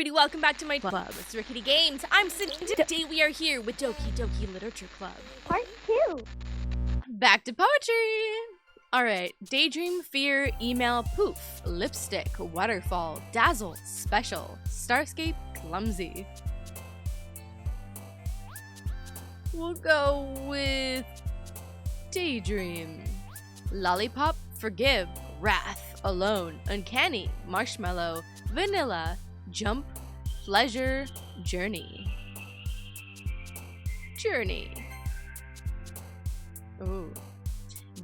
everybody, welcome back to my club. It's RicketyGames. I'm Cindy. Today we are here with Doki Doki Literature Club. Part 2. Back to poetry. Alright, daydream, fear, email, poof, lipstick, waterfall, dazzle, special, starscape, clumsy. We'll go with daydream. Lollipop, forgive, wrath, alone, uncanny, marshmallow, vanilla, jump, pleasure, journey. Journey. Ooh.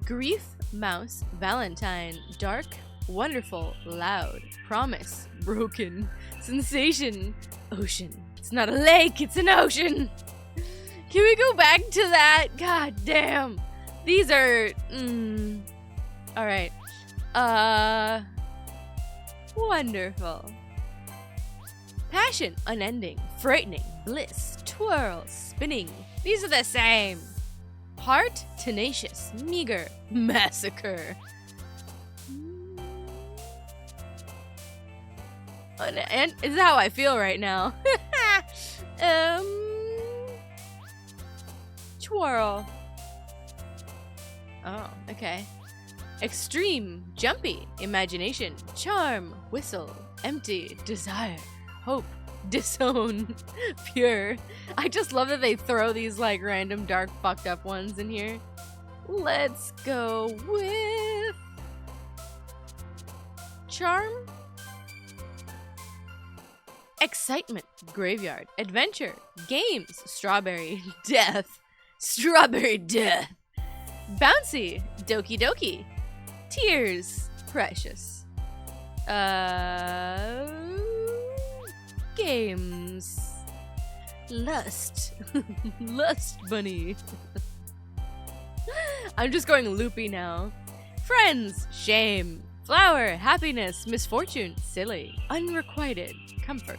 Grief, mouse, valentine, dark, wonderful, loud, promise, broken, sensation, ocean. It's not a lake, it's an ocean. Can we go back to that? God damn. These are, alright. Wonderful. Passion, unending, frightening, bliss, twirl, spinning. These are the same. Heart, tenacious, meager, massacre. And this is how I feel right now. Twirl. Oh, okay. Extreme, jumpy, imagination, charm, whistle, empty, desire, hope, disown, pure. I just love that they throw these like random dark fucked up ones in here. Let's go with charm, excitement, graveyard, adventure, games, strawberry, death, strawberry death, bouncy, doki doki, tears, precious, games, lust, lust bunny. I'm just going loopy now. Friends, shame, flower, happiness, misfortune, silly, unrequited, comfort.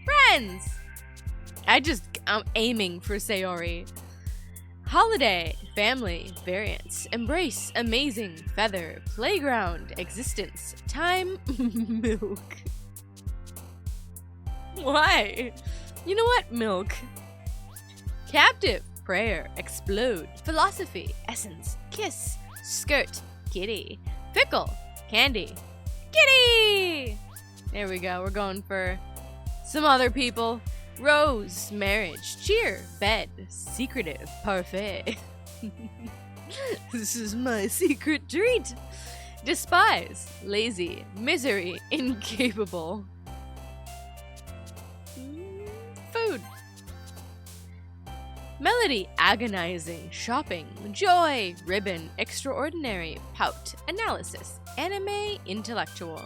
Friends! I'm aiming for Sayori. Holiday, family, variance, embrace, amazing, feather, playground, existence, time, milk. Why? You know what? Milk. Captive, prayer, explode, philosophy, essence, kiss, skirt, kitty, fickle, candy, kitty! There we go, we're going for some other people. Rose, marriage, cheer, bed, secretive, parfait. This is my secret treat. Despise, lazy, misery, incapable. Food. Melody, agonizing, shopping, joy, ribbon, extraordinary, pout, analysis, anime, intellectual.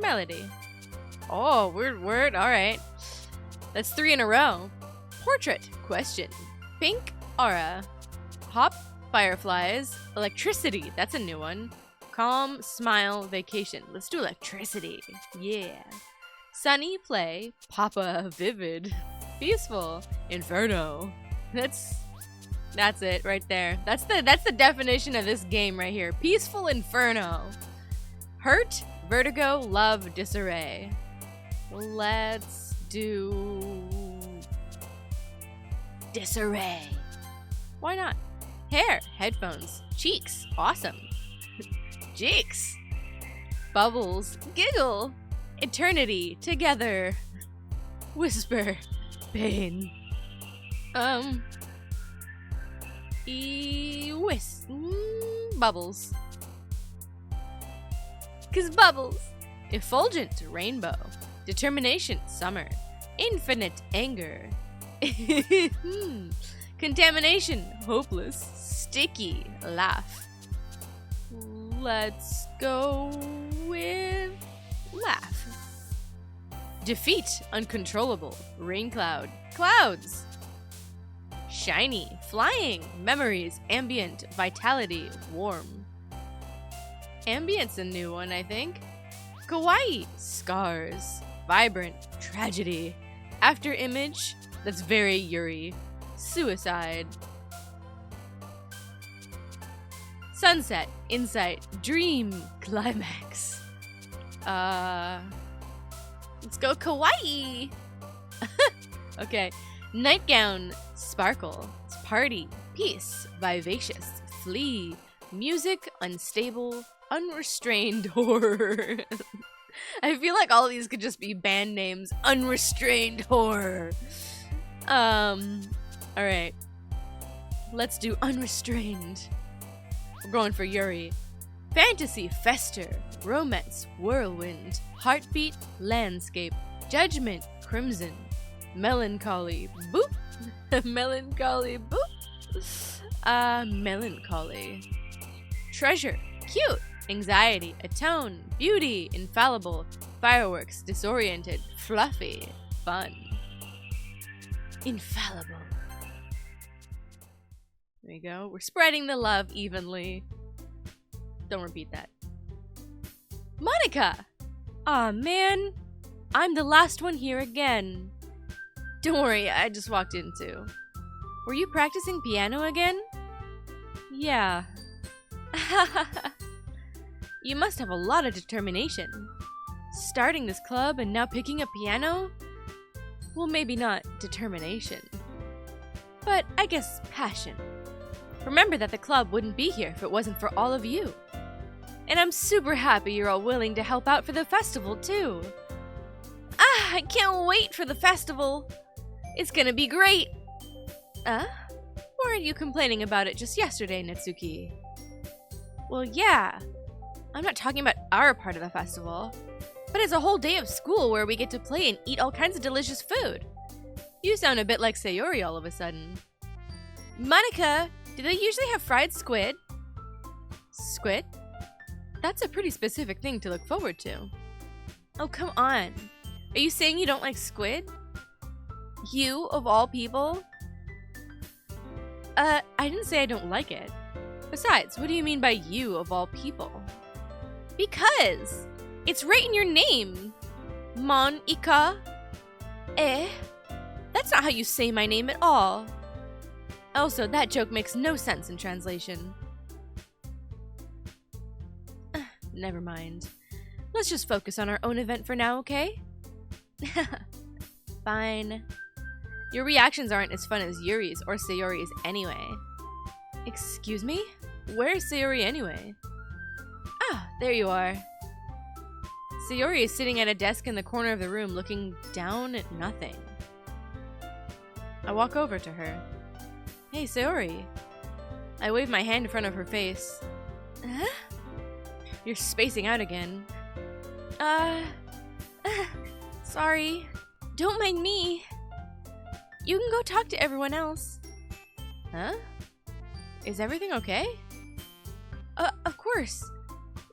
Melody. Oh, weird word. Alright. That's 3 in a row. Portrait. Question. Pink. Aura. Hop. Fireflies. Electricity. That's a new one. Calm. Smile. Vacation. Let's do electricity. Yeah. Sunny. Play. Papa. Vivid. Peaceful. Inferno. That's it right there. That's the definition of this game right here. Peaceful Inferno. Hurt. Vertigo, love, disarray. Let's do disarray. Why not? Hair, headphones, cheeks, awesome. Cheeks. Bubbles, giggle. Eternity, together. Whisper, pain. Bubbles. 'Cause bubbles. Effulgent, rainbow. Determination, summer. Infinite, anger. Contamination, hopeless. Sticky, laugh. Let's go with laugh. Defeat, uncontrollable. Rain cloud. Clouds. Shiny, flying. Memories, ambient. Vitality, warm. Ambient's a new one, I think. Kawaii, scars. Vibrant, tragedy. After image, that's very Yuri. Suicide. Sunset, insight, dream, climax. Let's go kawaii. Okay. Nightgown, sparkle, party, peace, vivacious, flee, music, unstable, unrestrained, horror. I feel like all of these could just be band names. Unrestrained horror. Alright. Let's do unrestrained. We're going for Yuri. Fantasy, fester, romance, whirlwind, heartbeat, landscape, judgment, crimson, melancholy, boop, melancholy, boop, melancholy, treasure, cute, anxiety, atone, beauty, infallible, fireworks, disoriented, fluffy, fun, infallible. There you go. We're spreading the love evenly. Don't repeat that. Monika! Aw, man. I'm the last one here again. Don't worry, I just walked in too. Were you practicing piano again? Yeah. You must have a lot of determination. Starting this club and now picking up piano? Well, maybe not determination. But I guess passion. Remember that the club wouldn't be here if it wasn't for all of you. And I'm super happy you're all willing to help out for the festival, too. I can't wait for the festival. It's gonna be great. Weren't you complaining about it just yesterday, Natsuki? Well, yeah. I'm not talking about our part of the festival, but it's a whole day of school where we get to play and eat all kinds of delicious food. You sound a bit like Sayori all of a sudden. Monika, do they usually have fried squid? Squid? That's a pretty specific thing to look forward to. Oh, come on. Are you saying you don't like squid? You, of all people? I didn't say I don't like it. Besides, what do you mean by you, of all people? Because it's right in your name. Monika. That's not how you say my name at all. Also, that joke makes no sense in translation. Never mind. Let's just focus on our own event for now, okay? Fine. Your reactions aren't as fun as Yuri's or Sayori's anyway. Excuse me? Where is Sayori anyway? Ah, there you are. Sayori is sitting at a desk in the corner of the room looking down at nothing. I walk over to her. Hey, Sayori. I wave my hand in front of her face. Huh? You're spacing out again. Sorry. Don't mind me. You can go talk to everyone else. Huh? Is everything okay? Of course.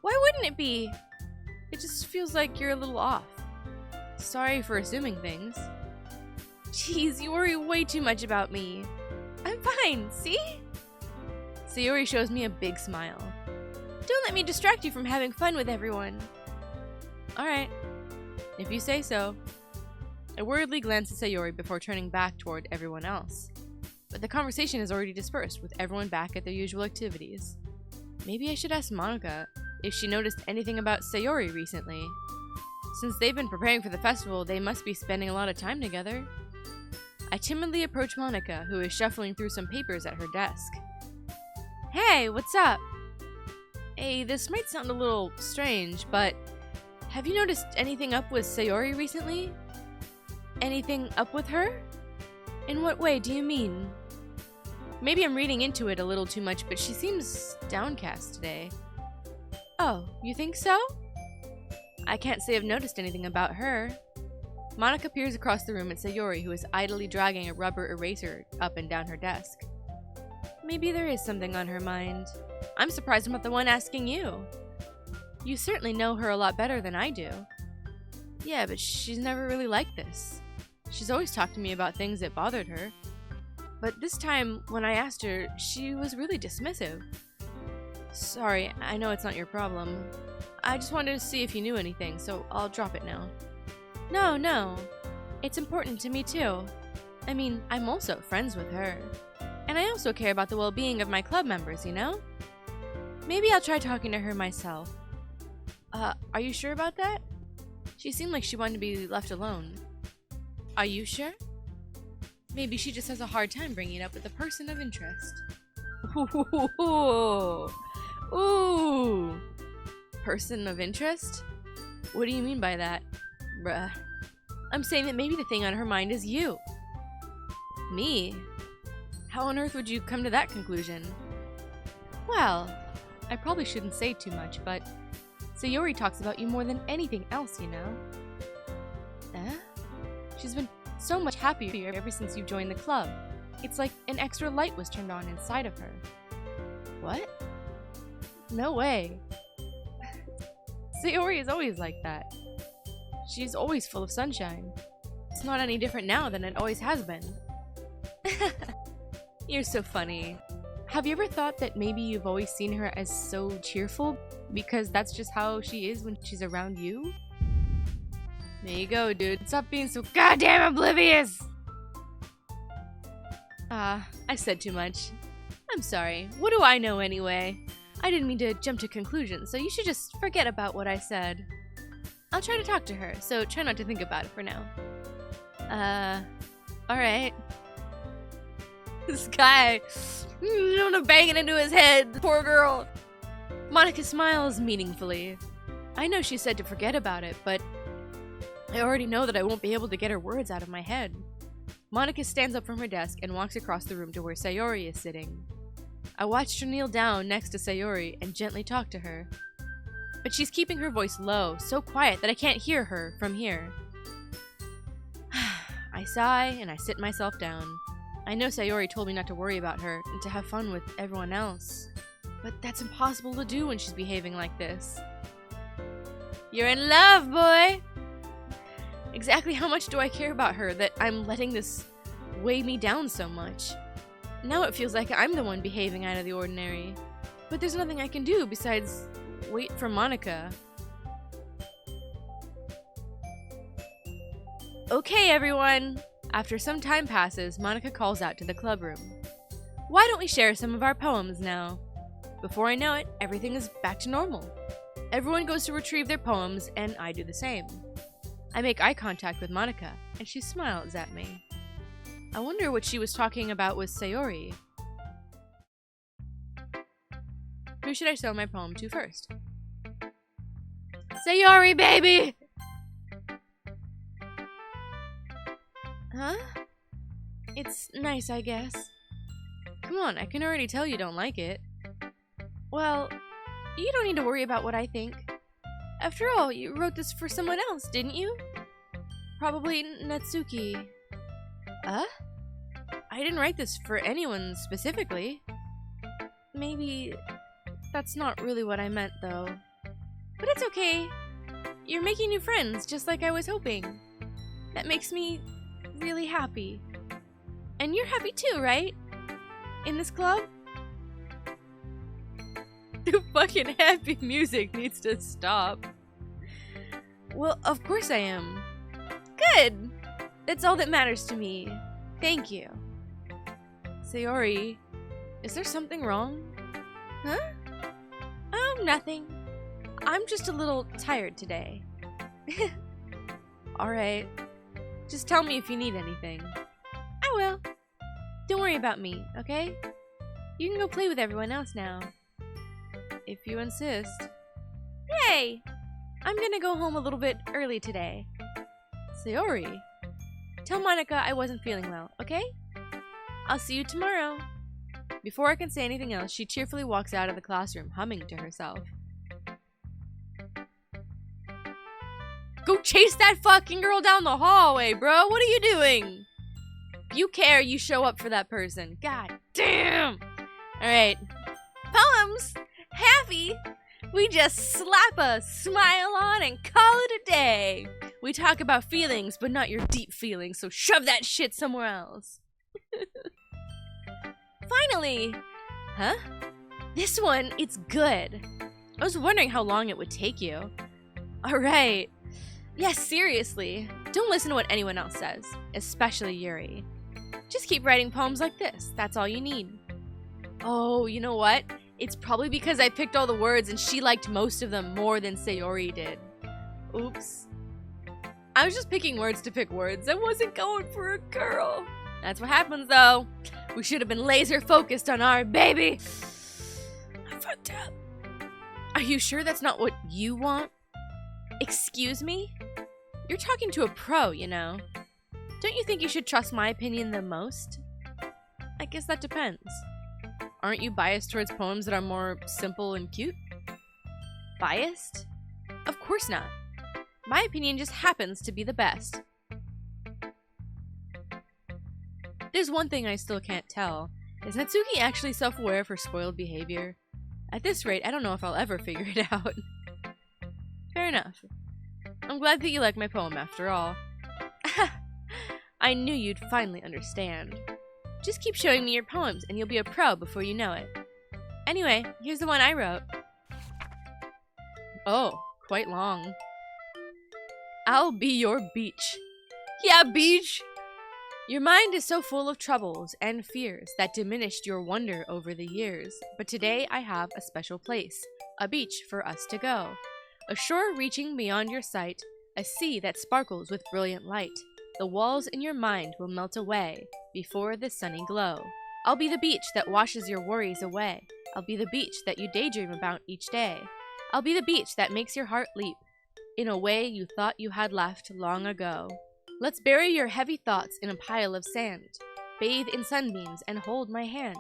Why wouldn't it be? It just feels like you're a little off. Sorry for assuming things. Jeez, you worry way too much about me. I'm fine, see? Sayori shows me a big smile. Don't let me distract you from having fun with everyone. Alright, if you say so. I worriedly glance at Sayori before turning back toward everyone else. But the conversation is already dispersed, with everyone back at their usual activities. Maybe I should ask Monika if she noticed anything about Sayori recently. Since they've been preparing for the festival, they must be spending a lot of time together. I timidly approach Monika, who is shuffling through some papers at her desk. Hey, what's up? Hey, this might sound a little strange, but have you noticed anything up with Sayori recently? Anything up with her? In what way do you mean? Maybe I'm reading into it a little too much, but she seems downcast today. Oh, you think so? I can't say I've noticed anything about her. Monika peers across the room at Sayori, who is idly dragging a rubber eraser up and down her desk. Maybe there is something on her mind. I'm surprised I'm not the one asking you. You certainly know her a lot better than I do. Yeah, but she's never really like this. She's always talked to me about things that bothered her. But this time, when I asked her, she was really dismissive. Sorry, I know it's not your problem. I just wanted to see if you knew anything, so I'll drop it now. No. It's important to me too. I mean, I'm also friends with her. And I also care about the well-being of my club members, you know? Maybe I'll try talking to her myself. Are you sure about that? She seemed like she wanted to be left alone. Are you sure? Maybe she just has a hard time bringing it up with a person of interest. Ooh. Person of interest? What do you mean by that? Bruh. I'm saying that maybe the thing on her mind is you. Me? How on earth would you come to that conclusion? Well, I probably shouldn't say too much, but Sayori talks about you more than anything else, you know? She's been so much happier ever since you joined the club. It's like an extra light was turned on inside of her. What? No way. Sayori is always like that. She's always full of sunshine. It's not any different now than it always has been. You're so funny. Have you ever thought that maybe you've always seen her as so cheerful because that's just how she is when she's around you? There you go, dude. Stop being so goddamn oblivious! I said too much. I'm sorry. What do I know anyway? I didn't mean to jump to conclusions, so you should just forget about what I said. I'll try to talk to her, so try not to think about it for now. Alright. This guy, banging into his head, poor girl. Monika smiles meaningfully. I know she said to forget about it, but I already know that I won't be able to get her words out of my head. Monika stands up from her desk and walks across the room to where Sayori is sitting. I watched her kneel down next to Sayori and gently talk to her. But she's keeping her voice low, so quiet that I can't hear her from here. I sigh and I sit myself down. I know Sayori told me not to worry about her and to have fun with everyone else. But that's impossible to do when she's behaving like this. You're in love, boy! Exactly how much do I care about her that I'm letting this weigh me down so much? Now it feels like I'm the one behaving out of the ordinary. But there's nothing I can do besides wait for Monika. Okay, everyone! After some time passes, Monika calls out to the club room. Why don't we share some of our poems now? Before I know it, everything is back to normal. Everyone goes to retrieve their poems, and I do the same. I make eye contact with Monika, and she smiles at me. I wonder what she was talking about with Sayori. Who should I show my poem to first? Sayori, baby! Huh? It's nice, I guess. Come on, I can already tell you don't like it. Well, you don't need to worry about what I think. After all, you wrote this for someone else, didn't you? Probably Natsuki. I didn't write this for anyone specifically. Maybe that's not really what I meant, though. But it's okay. You're making new friends, just like I was hoping. That makes me really happy. And you're happy too, right? In this club? The fucking happy music needs to stop. Well, of course I am. Good! That's all that matters to me. Thank you. Sayori, is there something wrong? Huh? Oh, nothing. I'm just a little tired today. Alright. Just tell me if you need anything. I will. Don't worry about me, okay? You can go play with everyone else now. If you insist. Yay! I'm gonna go home a little bit early today. Sayori, tell Monika I wasn't feeling well, okay? I'll see you tomorrow. Before I can say anything else, she cheerfully walks out of the classroom, humming to herself. Go chase that fucking girl down the hallway, bro! What are you doing? If you care, you show up for that person. God damn! Alright. Poems! Happy! We just slap a smile on and call it a day. We talk about feelings, but not your deep feelings, so shove that shit somewhere else. Finally! Huh? This one, it's good. I was wondering how long it would take you. Alright. Yes, seriously. Don't listen to what anyone else says, especially Yuri. Just keep writing poems like this. That's all you need. Oh, you know what? It's probably because I picked all the words and she liked most of them more than Sayori did. Oops. I was just picking words to pick words. I wasn't going for a girl. That's what happens, though. We should have been laser focused on our baby. I fucked up. Are you sure that's not what you want? Excuse me? You're talking to a pro, you know. Don't you think you should trust my opinion the most? I guess that depends. Aren't you biased towards poems that are more simple and cute? Biased? Of course not. My opinion just happens to be the best. There's one thing I still can't tell. Is Natsuki actually self-aware of her spoiled behavior? At this rate, I don't know if I'll ever figure it out. Fair enough. I'm glad that you like my poem after all. I knew you'd finally understand. Just keep showing me your poems and you'll be a pro before you know it. Anyway, here's the one I wrote. Oh, quite long. I'll be your beach. Yeah, beach! Your mind is so full of troubles and fears that diminished your wonder over the years. But today I have a special place, a beach for us to go. A shore reaching beyond your sight, a sea that sparkles with brilliant light. The walls in your mind will melt away before the sunny glow. I'll be the beach that washes your worries away. I'll be the beach that you daydream about each day. I'll be the beach that makes your heart leap in a way you thought you had left long ago. Let's bury your heavy thoughts in a pile of sand. Bathe in sunbeams and hold my hand.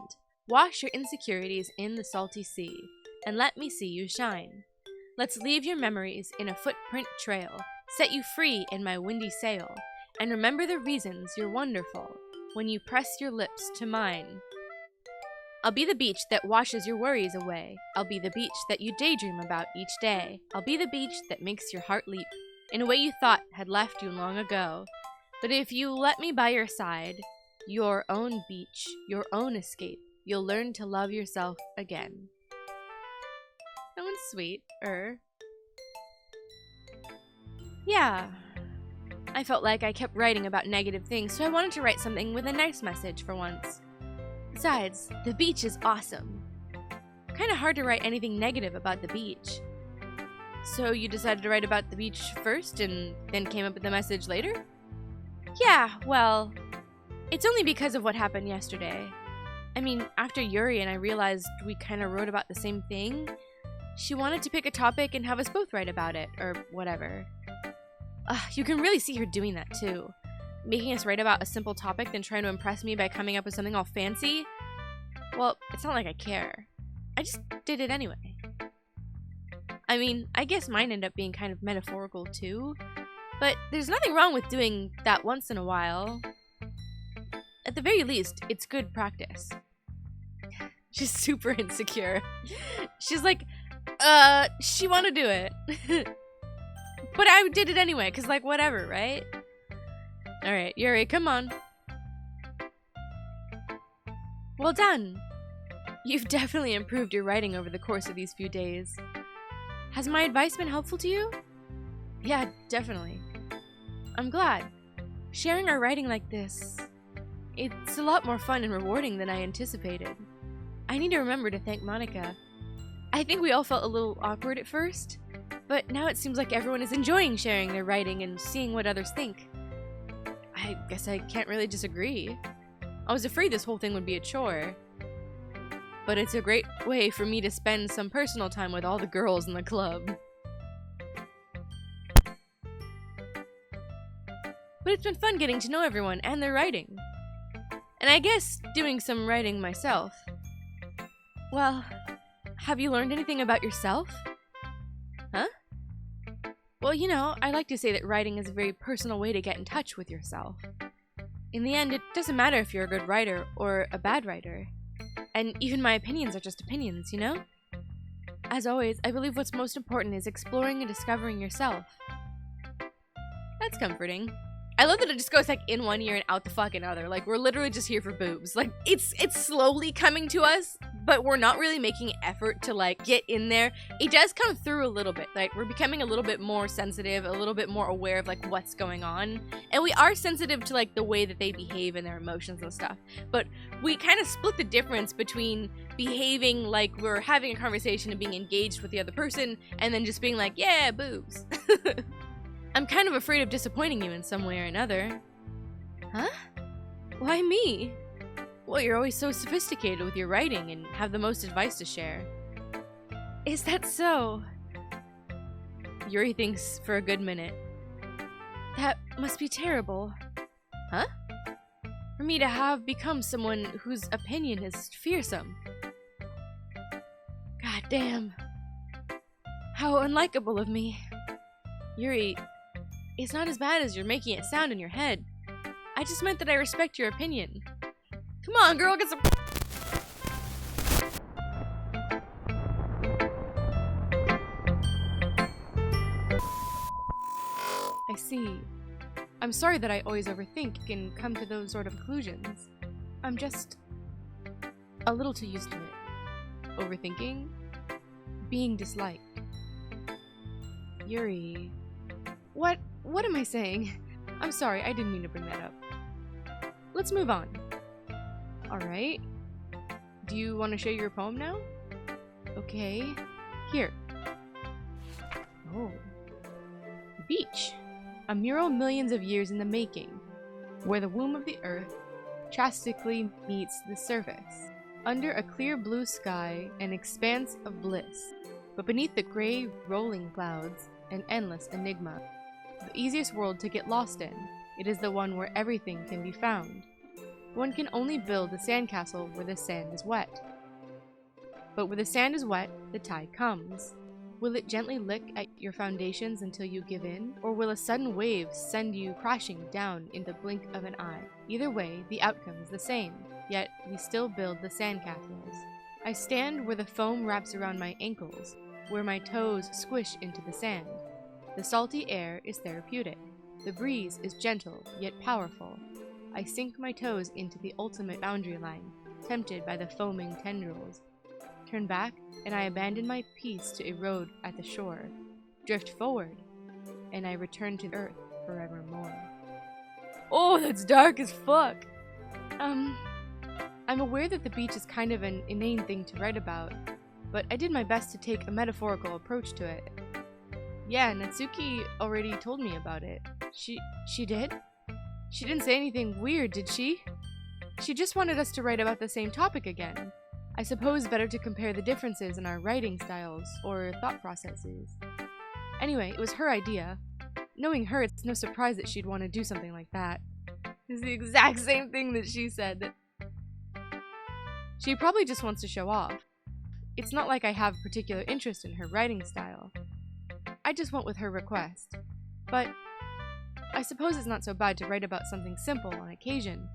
Wash your insecurities in the salty sea, and let me see you shine. Let's leave your memories in a footprint trail, set you free in my windy sail, and remember the reasons you're wonderful when you press your lips to mine. I'll be the beach that washes your worries away. I'll be the beach that you daydream about each day. I'll be the beach that makes your heart leap in a way you thought had left you long ago. But if you let me by your side, your own beach, your own escape, you'll learn to love yourself again. That one's sweet, Yeah. I felt like I kept writing about negative things, so I wanted to write something with a nice message for once. Besides, the beach is awesome. Kinda hard to write anything negative about the beach. So you decided to write about the beach first and then came up with the message later? Yeah, well, it's only because of what happened yesterday. I mean, after Yuri and I realized we kinda wrote about the same thing, she wanted to pick a topic and have us both write about it, or whatever. You can really see her doing that too. Making us write about a simple topic, then trying to impress me by coming up with something all fancy. Well, it's not like I care. I just did it anyway. I mean, I guess mine ended up being kind of metaphorical too, but there's nothing wrong with doing that once in a while. At the very least, it's good practice. She's super insecure. She's like, she wanna do it. But I did it anyway, cause like whatever, right? Alright, Yuri, come on. Well done. You've definitely improved your writing over the course of these few days. Has my advice been helpful to you? Yeah, definitely. I'm glad. Sharing our writing like this, it's a lot more fun and rewarding than I anticipated. I need to remember to thank Monika. I think we all felt a little awkward at first, but now it seems like everyone is enjoying sharing their writing and seeing what others think. I guess I can't really disagree. I was afraid this whole thing would be a chore. But it's a great way for me to spend some personal time with all the girls in the club. But it's been fun getting to know everyone and their writing. And I guess doing some writing myself. Well, have you learned anything about yourself? Huh? Well, you know, I like to say that writing is a very personal way to get in touch with yourself. In the end, it doesn't matter if you're a good writer or a bad writer. And even my opinions are just opinions, you know? As always, I believe what's most important is exploring and discovering yourself. That's comforting. I love that it just goes like in one ear and out the fucking other. Like we're literally just here for boobs. Like it's slowly coming to us, but we're not really making effort to like get in there. It does come through a little bit. Like we're becoming a little bit more sensitive, a little bit more aware of like what's going on. And we are sensitive to like the way that they behave and their emotions and stuff. But we kind of split the difference between behaving like we're having a conversation and being engaged with the other person and then just being like, yeah, boobs. I'm kind of afraid of disappointing you in some way or another. Huh? Why me? Well, you're always so sophisticated with your writing and have the most advice to share. Is that so? Yuri thinks for a good minute. That must be terrible. Huh? For me to have become someone whose opinion is fearsome. God damn. How unlikable of me. Yuri, it's not as bad as you're making it sound in your head. I just meant that I respect your opinion. Come on, girl, get some... I see. I'm sorry that I always overthink and come to those sort of conclusions. I'm just a little too used to it. Overthinking? Being disliked. Yuri... What am I saying? I'm sorry, I didn't mean to bring that up. Let's move on. Alright. Do you want to share your poem now? Okay. Here. Oh. Beach. A mural millions of years in the making, where the womb of the earth chastically meets the surface. Under a clear blue sky, an expanse of bliss. But beneath the gray, rolling clouds, an endless enigma. The easiest world to get lost in. It is the one where everything can be found. One can only build a sandcastle where the sand is wet. But where the sand is wet, the tide comes. Will it gently lick at your foundations until you give in? Or will a sudden wave send you crashing down in the blink of an eye? Either way, the outcome is the same, yet we still build the sandcastles. I stand where the foam wraps around my ankles, where my toes squish into the sand. The salty air is therapeutic. The breeze is gentle, yet powerful. I sink my toes into the ultimate boundary line, tempted by the foaming tendrils. Turn back, and I abandon my peace to erode at the shore. Drift forward, and I return to earth forevermore. Oh, that's dark as fuck! I'm aware that the beach is kind of an inane thing to write about, but I did my best to take a metaphorical approach to it. Yeah, Natsuki already told me about it. She did? She didn't say anything weird, did she? She just wanted us to write about the same topic again. I suppose better to compare the differences in our writing styles or thought processes. Anyway, it was her idea. Knowing her, it's no surprise that she'd want to do something like that. It's the exact same thing that she said. She probably just wants to show off. It's not like I have a particular interest in her writing style. I just went with her request. But I suppose it's not so bad to write about something simple on occasion.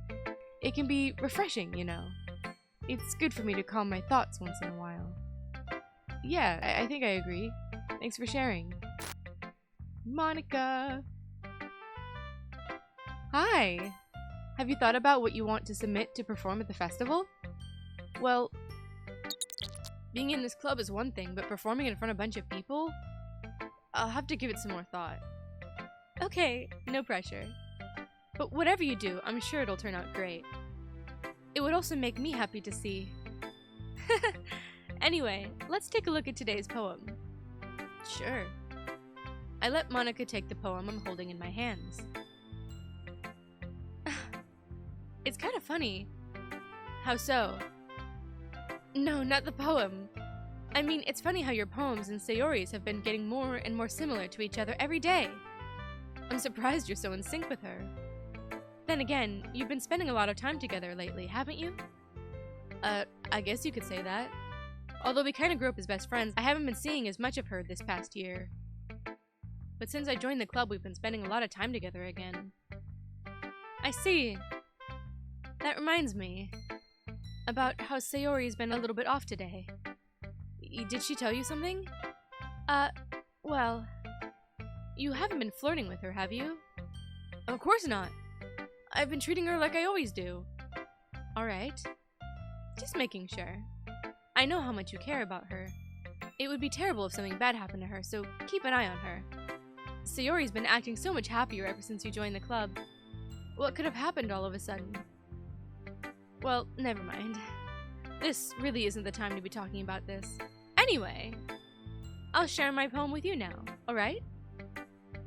It can be refreshing, you know. It's good for me to calm my thoughts once in a while. Yeah, I think I agree. Thanks for sharing. Monika! Hi! Have you thought about what you want to submit to perform at the festival? Well, being in this club is one thing, but performing in front of a bunch of people? I'll have to give it some more thought. Okay, no pressure. But whatever you do, I'm sure it'll turn out great. It would also make me happy to see. Anyway, let's take a look at today's poem. Sure. I let Monika take the poem I'm holding in my hands. It's kind of funny. How so? No, not the poem. I mean, it's funny how your poems and Sayori's have been getting more and more similar to each other every day. I'm surprised you're so in sync with her. Then again, you've been spending a lot of time together lately, haven't you? I guess you could say that. Although we kind of grew up as best friends, I haven't been seeing as much of her this past year. But since I joined the club, we've been spending a lot of time together again. I see. That reminds me about how Sayori's been a little bit off today. Did she tell you something? Well, you haven't been flirting with her, have you? Of course not. I've been treating her like I always do. Alright. Just making sure. I know how much you care about her. It would be terrible if something bad happened to her, so keep an eye on her. Sayori's been acting so much happier ever since you joined the club. What could have happened all of a sudden? Well, never mind. This really isn't the time to be talking about this. Anyway, I'll share my poem with you now, alright?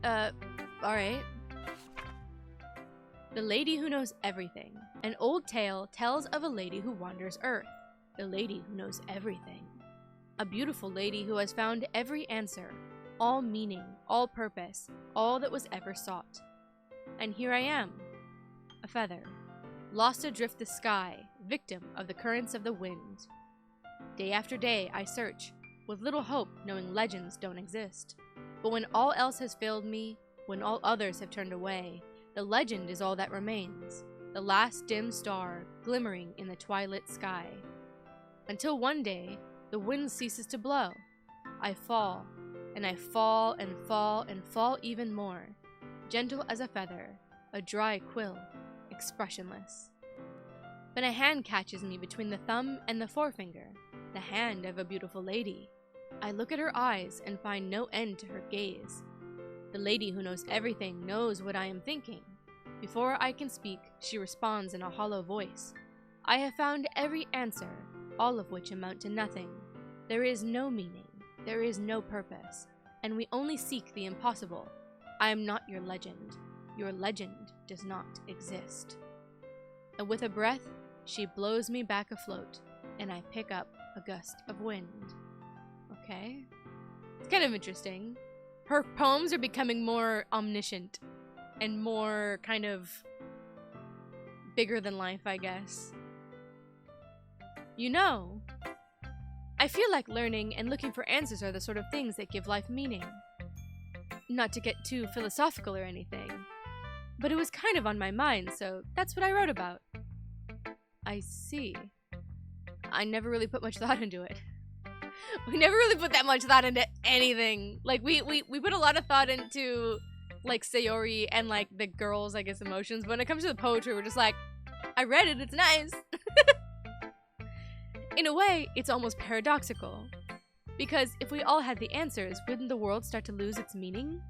Alright. The Lady Who Knows Everything. An old tale tells of a lady who wanders Earth. The lady who knows everything. A beautiful lady who has found every answer, all meaning, all purpose, all that was ever sought. And here I am, a feather, lost adrift the sky, victim of the currents of the wind. Day after day I search, with little hope, knowing legends don't exist. But when all else has failed me, when all others have turned away, the legend is all that remains, the last dim star glimmering in the twilit sky. Until one day, the wind ceases to blow. I fall, and I fall and fall and fall even more, gentle as a feather, a dry quill, expressionless. Then a hand catches me between the thumb and the forefinger, the hand of a beautiful lady. I look at her eyes and find no end to her gaze. The lady who knows everything knows what I am thinking. Before I can speak, she responds in a hollow voice. I have found every answer, all of which amount to nothing. There is no meaning, there is no purpose, and we only seek the impossible. I am not your legend. Your legend does not exist. And with a breath, she blows me back afloat, and I pick up a gust of wind. Okay. It's kind of interesting. Her poems are becoming more omniscient and more kind of bigger than life, I guess. You know, I feel like learning and looking for answers are the sort of things that give life meaning. Not to get too philosophical or anything, but it was kind of on my mind, so that's what I wrote about. I see. I never really put much thought into it. We never really put that much thought into anything. Like, we put a lot of thought into, like, Sayori and, like, the girls', I guess, emotions. But when it comes to the poetry, we're just like, I read it, it's nice. In a way, it's almost paradoxical. Because if we all had the answers, wouldn't the world start to lose its meaning?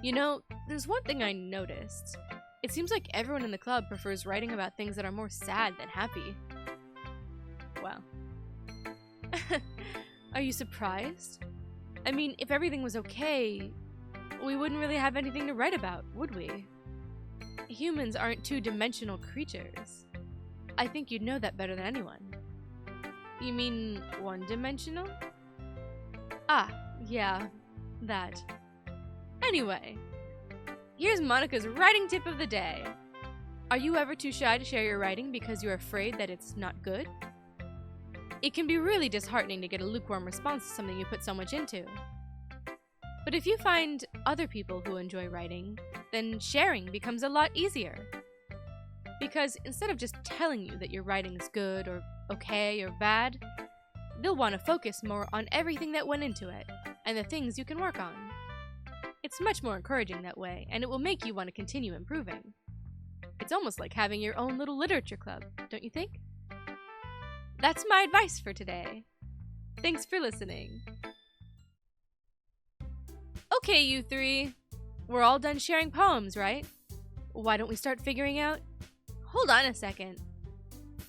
You know, there's one thing I noticed. It seems like everyone in the club prefers writing about things that are more sad than happy. Well. Are you surprised? I mean, if everything was okay, we wouldn't really have anything to write about, would we? Humans aren't two-dimensional creatures. I think you'd know that better than anyone. You mean one-dimensional? Ah, yeah, that. Anyway, here's Monika's writing tip of the day. Are you ever too shy to share your writing because you're afraid that it's not good? It can be really disheartening to get a lukewarm response to something you put so much into. But if you find other people who enjoy writing, then sharing becomes a lot easier. Because instead of just telling you that your writing is good or okay or bad, they'll want to focus more on everything that went into it and the things you can work on. It's much more encouraging that way, and it will make you want to continue improving. It's almost like having your own little literature club, don't you think? That's my advice for today. Thanks for listening. Okay, you three. We're all done sharing poems, right? Why don't we start figuring out... Hold on a second.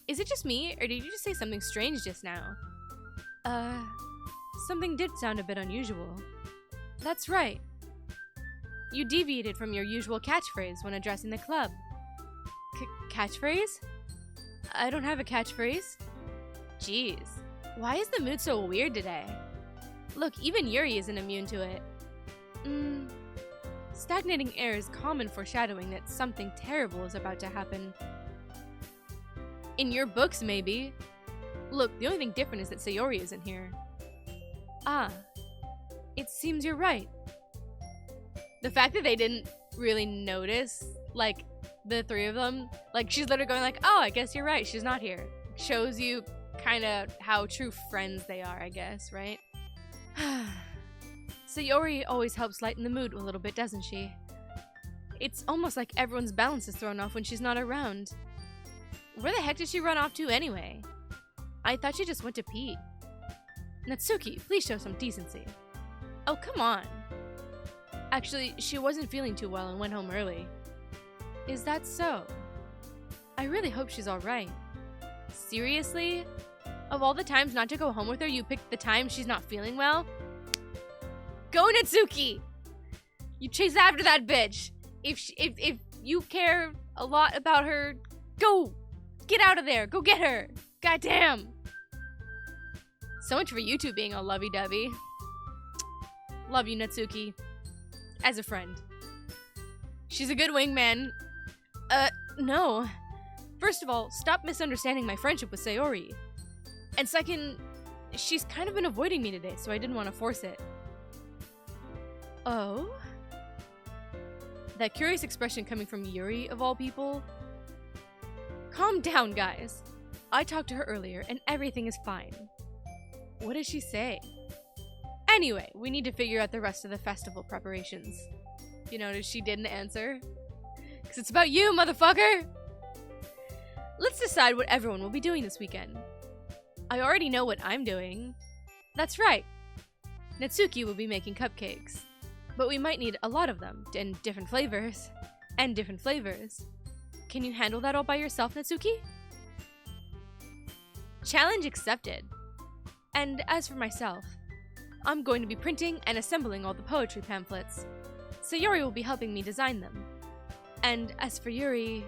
Is it just me, or did you just say something strange just now? Something did sound a bit unusual. That's right. You deviated from your usual catchphrase when addressing the club. Catchphrase? I don't have a catchphrase. Jeez, why is the mood so weird today? Look, even Yuri isn't immune to it. Stagnating air is common foreshadowing that something terrible is about to happen. In your books, maybe. Look, the only thing different is that Sayori isn't here. Ah, it seems you're right. The fact that they didn't really notice, like, the three of them, like, she's literally going like, oh, I guess you're right, she's not here. Shows you kind of how true friends they are, I guess, right? Sayori always helps lighten the mood a little bit, doesn't she? It's almost like everyone's balance is thrown off when she's not around. Where the heck did she run off to anyway? I thought she just went to pee. Natsuki, please show some decency. Oh, come on. Actually, she wasn't feeling too well and went home early. Is that so? I really hope she's alright. Seriously? Of all the times not to go home with her, you picked the time she's not feeling well? Go, Natsuki! You chase after that bitch! If you care a lot about her, go! Get out of there! Go get her! Goddamn! So much for you two being all lovey-dovey. Love you, Natsuki. As a friend. She's a good wingman. No. First of all, stop misunderstanding my friendship with Sayori. And second, she's kind of been avoiding me today, so I didn't want to force it. Oh? That curious expression coming from Yuri, of all people? Calm down, guys. I talked to her earlier, and everything is fine. What did she say? Anyway, we need to figure out the rest of the festival preparations. You notice she didn't answer? 'Cause it's about you, motherfucker! Let's decide what everyone will be doing this weekend. I already know what I'm doing. That's right. Natsuki will be making cupcakes. But we might need a lot of them, in different flavors. And different flavors. Can you handle that all by yourself, Natsuki? Challenge accepted. And as for myself, I'm going to be printing and assembling all the poetry pamphlets. Sayori will be helping me design them. And as for Yuri,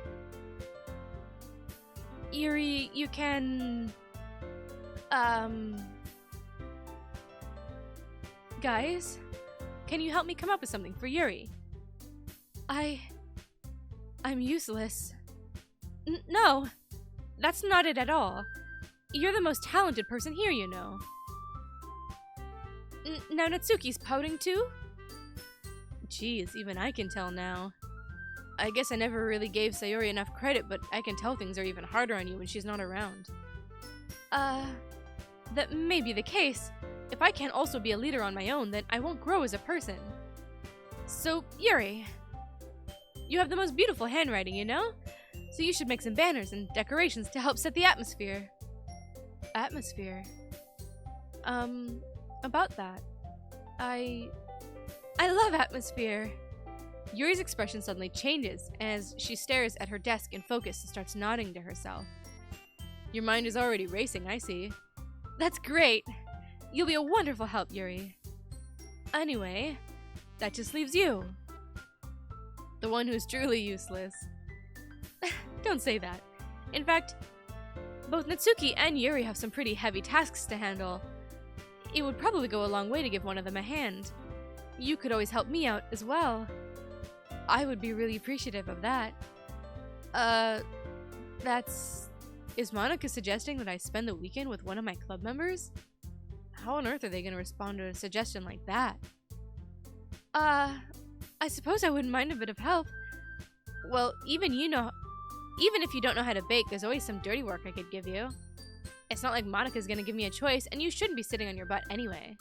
you can... Guys, can you help me come up with something for Yuri? I'm useless. No, that's not it at all. You're the most talented person here, you know. Now Natsuki's pouting too? Jeez, even I can tell now. I guess I never really gave Sayori enough credit, but I can tell things are even harder on you when she's not around. That may be the case. If I can't also be a leader on my own, then I won't grow as a person. So, Yuri, you have the most beautiful handwriting, you know? So you should make some banners and decorations to help set the atmosphere. Atmosphere? About that. I love atmosphere. Yuri's expression suddenly changes as she stares at her desk in focus and starts nodding to herself. Your mind is already racing, I see. That's great. You'll be a wonderful help, Yuri. Anyway, that just leaves you. The one who's truly useless. Don't say that. In fact, both Natsuki and Yuri have some pretty heavy tasks to handle. It would probably go a long way to give one of them a hand. You could always help me out as well. I would be really appreciative of that. Is Monika suggesting that I spend the weekend with one of my club members? How on earth are they going to respond to a suggestion like that? I suppose I wouldn't mind a bit of help. Well, even if you don't know how to bake, there's always some dirty work I could give you. It's not like Monika's going to give me a choice, and you shouldn't be sitting on your butt anyway.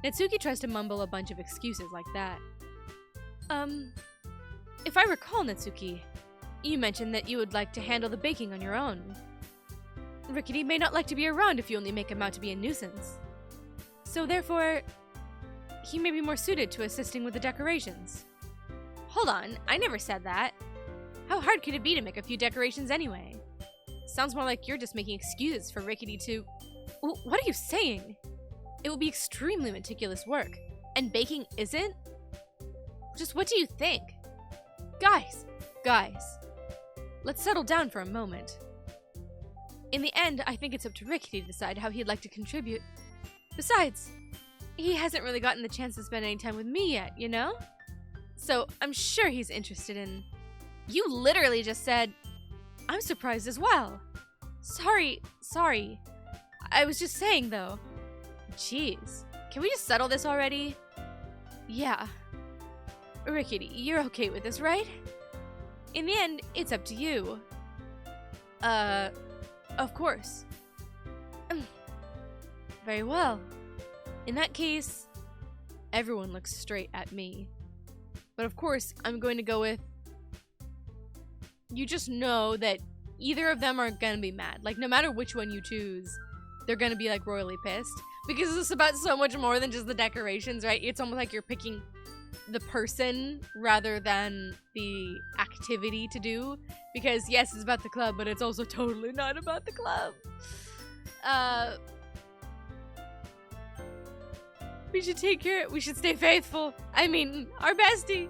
Natsuki tries to mumble a bunch of excuses like that. If I recall, Natsuki, you mentioned that you would like to handle the baking on your own. Rickety may not like to be around if you only make him out to be a nuisance. So therefore, he may be more suited to assisting with the decorations. Hold on, I never said that. How hard could it be to make a few decorations anyway? Sounds more like you're just making excuses for Rickety to... What are you saying? It will be extremely meticulous work, and baking isn't? Just what do you think? Guys, let's settle down for a moment. In the end, I think it's up to Rickety to decide how he'd like to contribute. Besides, he hasn't really gotten the chance to spend any time with me yet, you know? So I'm sure he's interested in... You literally just said... I'm surprised as well. Sorry. I was just saying, though. Jeez, can we just settle this already? Yeah. Rickety, you're okay with this, right? In the end, it's up to you. Of course. Very well. In that case, everyone looks straight at me. But of course, I'm going to go with, you just know that either of them are gonna be mad. Like, no matter which one you choose, they're gonna be, like, royally pissed. Because it's about so much more than just the decorations, right? It's almost like you're picking the person rather than the activity to do. Because, yes, it's about the club, but it's also totally not about the club. We should take care. We should stay faithful. I mean, our bestie.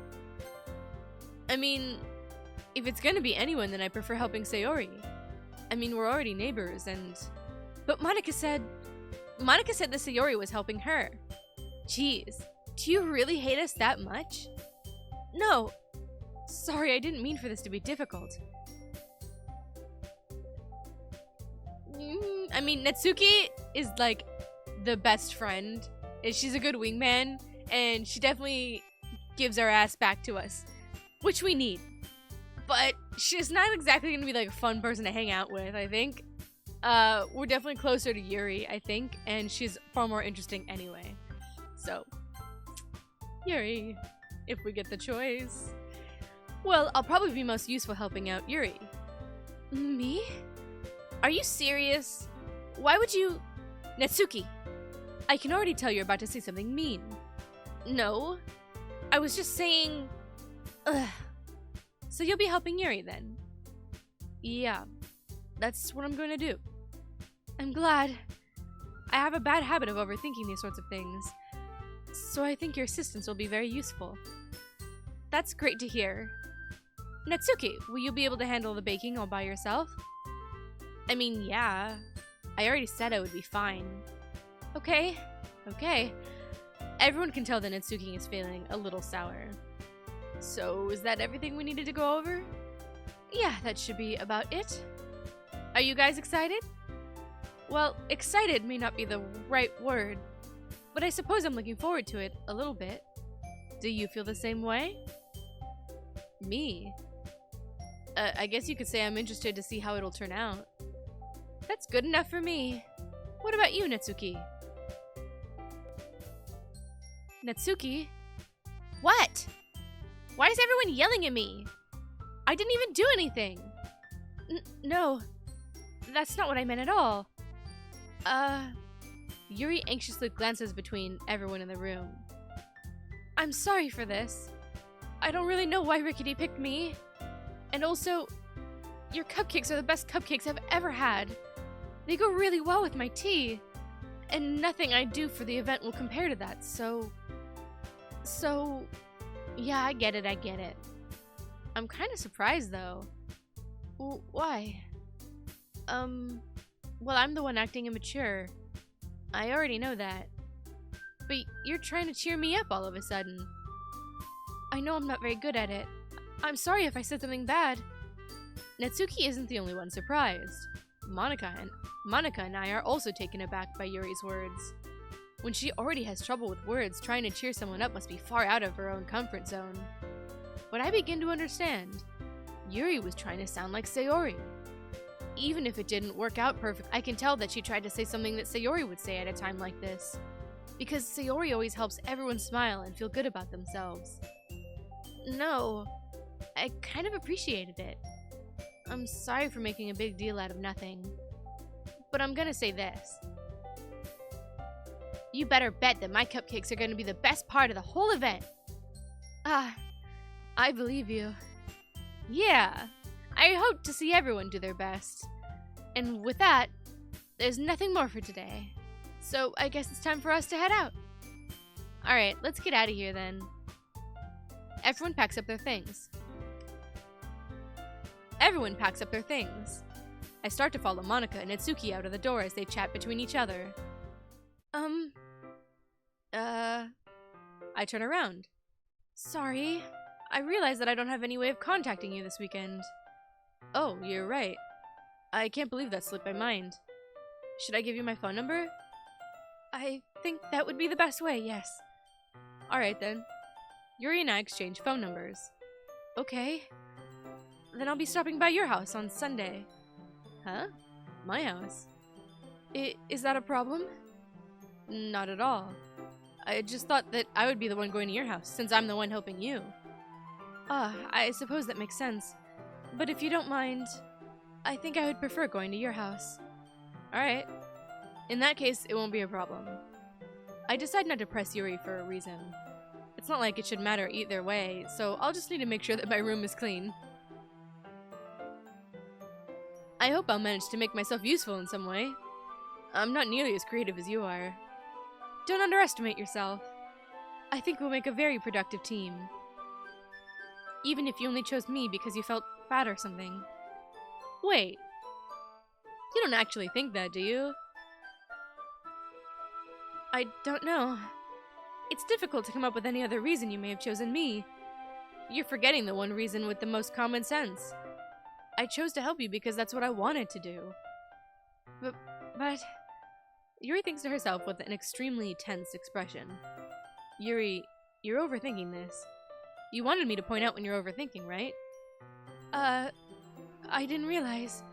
I mean, if it's gonna be anyone, then I prefer helping Sayori. I mean, we're already neighbors, and... But Monika said that Sayori was helping her. Jeez, do you really hate us that much? No. Sorry, I didn't mean for this to be difficult. I mean, Natsuki is, like, the best friend. She's a good wingman, and she definitely gives our ass back to us, which we need. But she's not exactly gonna be, like, a fun person to hang out with, I think. We're definitely closer to Yuri, I think, and she's far more interesting anyway. So, Yuri, if we get the choice. Well, I'll probably be most useful helping out Yuri. Me? Are you serious? Why would you... Natsuki, I can already tell you're about to say something mean. No, I was just saying... Ugh. So you'll be helping Yuri then? Yeah, that's what I'm going to do. I'm glad. I have a bad habit of overthinking these sorts of things, so I think your assistance will be very useful. That's great to hear. Natsuki, will you be able to handle the baking all by yourself? I mean, yeah. I already said I would be fine. Okay. Everyone can tell that Natsuki is feeling a little sour. So, is that everything we needed to go over? Yeah, that should be about it. Are you guys excited? Well, excited may not be the right word, but I suppose I'm looking forward to it a little bit. Do you feel the same way? Me? I guess you could say I'm interested to see how it'll turn out. That's good enough for me. What about you, Natsuki? Natsuki? What? Why is everyone yelling at me? I didn't even do anything. No, that's not what I meant at all. Yuri anxiously glances between everyone in the room. I'm sorry for this. I don't really know why Rickety picked me. And also, your cupcakes are the best cupcakes I've ever had. They go really well with my tea. And nothing I do for the event will compare to that, so... Yeah, I get it. I'm kind of surprised, though. Why? Well, I'm the one acting immature. I already know that. But you're trying to cheer me up all of a sudden. I know I'm not very good at it. I'm sorry if I said something bad. Natsuki isn't the only one surprised. Monika and I are also taken aback by Yuri's words. When she already has trouble with words, trying to cheer someone up must be far out of her own comfort zone. But I begin to understand. Yuri was trying to sound like Sayori. Even if it didn't work out perfect, I can tell that she tried to say something that Sayori would say at a time like this. Because Sayori always helps everyone smile and feel good about themselves. No, I kind of appreciated it. I'm sorry for making a big deal out of nothing. But I'm gonna say this. You better bet that my cupcakes are gonna be the best part of the whole event. I believe you. Yeah, I hope to see everyone do their best. And with that, there's nothing more for today. So I guess it's time for us to head out. Alright, let's get out of here then. Everyone packs up their things. I start to follow Monika and Natsuki out of the door as they chat between each other. I turn around. Sorry, I realize that I don't have any way of contacting you this weekend. Oh, you're right. I can't believe that slipped my mind. Should I give you my phone number? I think that would be the best way, yes. Alright then. Yuri and I exchange phone numbers. Okay. Then I'll be stopping by your house on Sunday. Huh? My house? Is that a problem? Not at all. I just thought that I would be the one going to your house, since I'm the one helping you. I suppose that makes sense. But if you don't mind, I think I would prefer going to your house. Alright. In that case, it won't be a problem. I decide not to press Yuri for a reason. It's not like it should matter either way, so I'll just need to make sure that my room is clean. I hope I'll manage to make myself useful in some way. I'm not nearly as creative as you are. Don't underestimate yourself. I think we'll make a very productive team. Even if you only chose me because you felt bad or something. Wait. You don't actually think that, do you? I don't know. It's difficult to come up with any other reason you may have chosen me. You're forgetting the one reason with the most common sense. I chose to help you because that's what I wanted to do. But... Yuri thinks to herself with an extremely tense expression. Yuri, you're overthinking this. You wanted me to point out when you're overthinking, right? I didn't realize.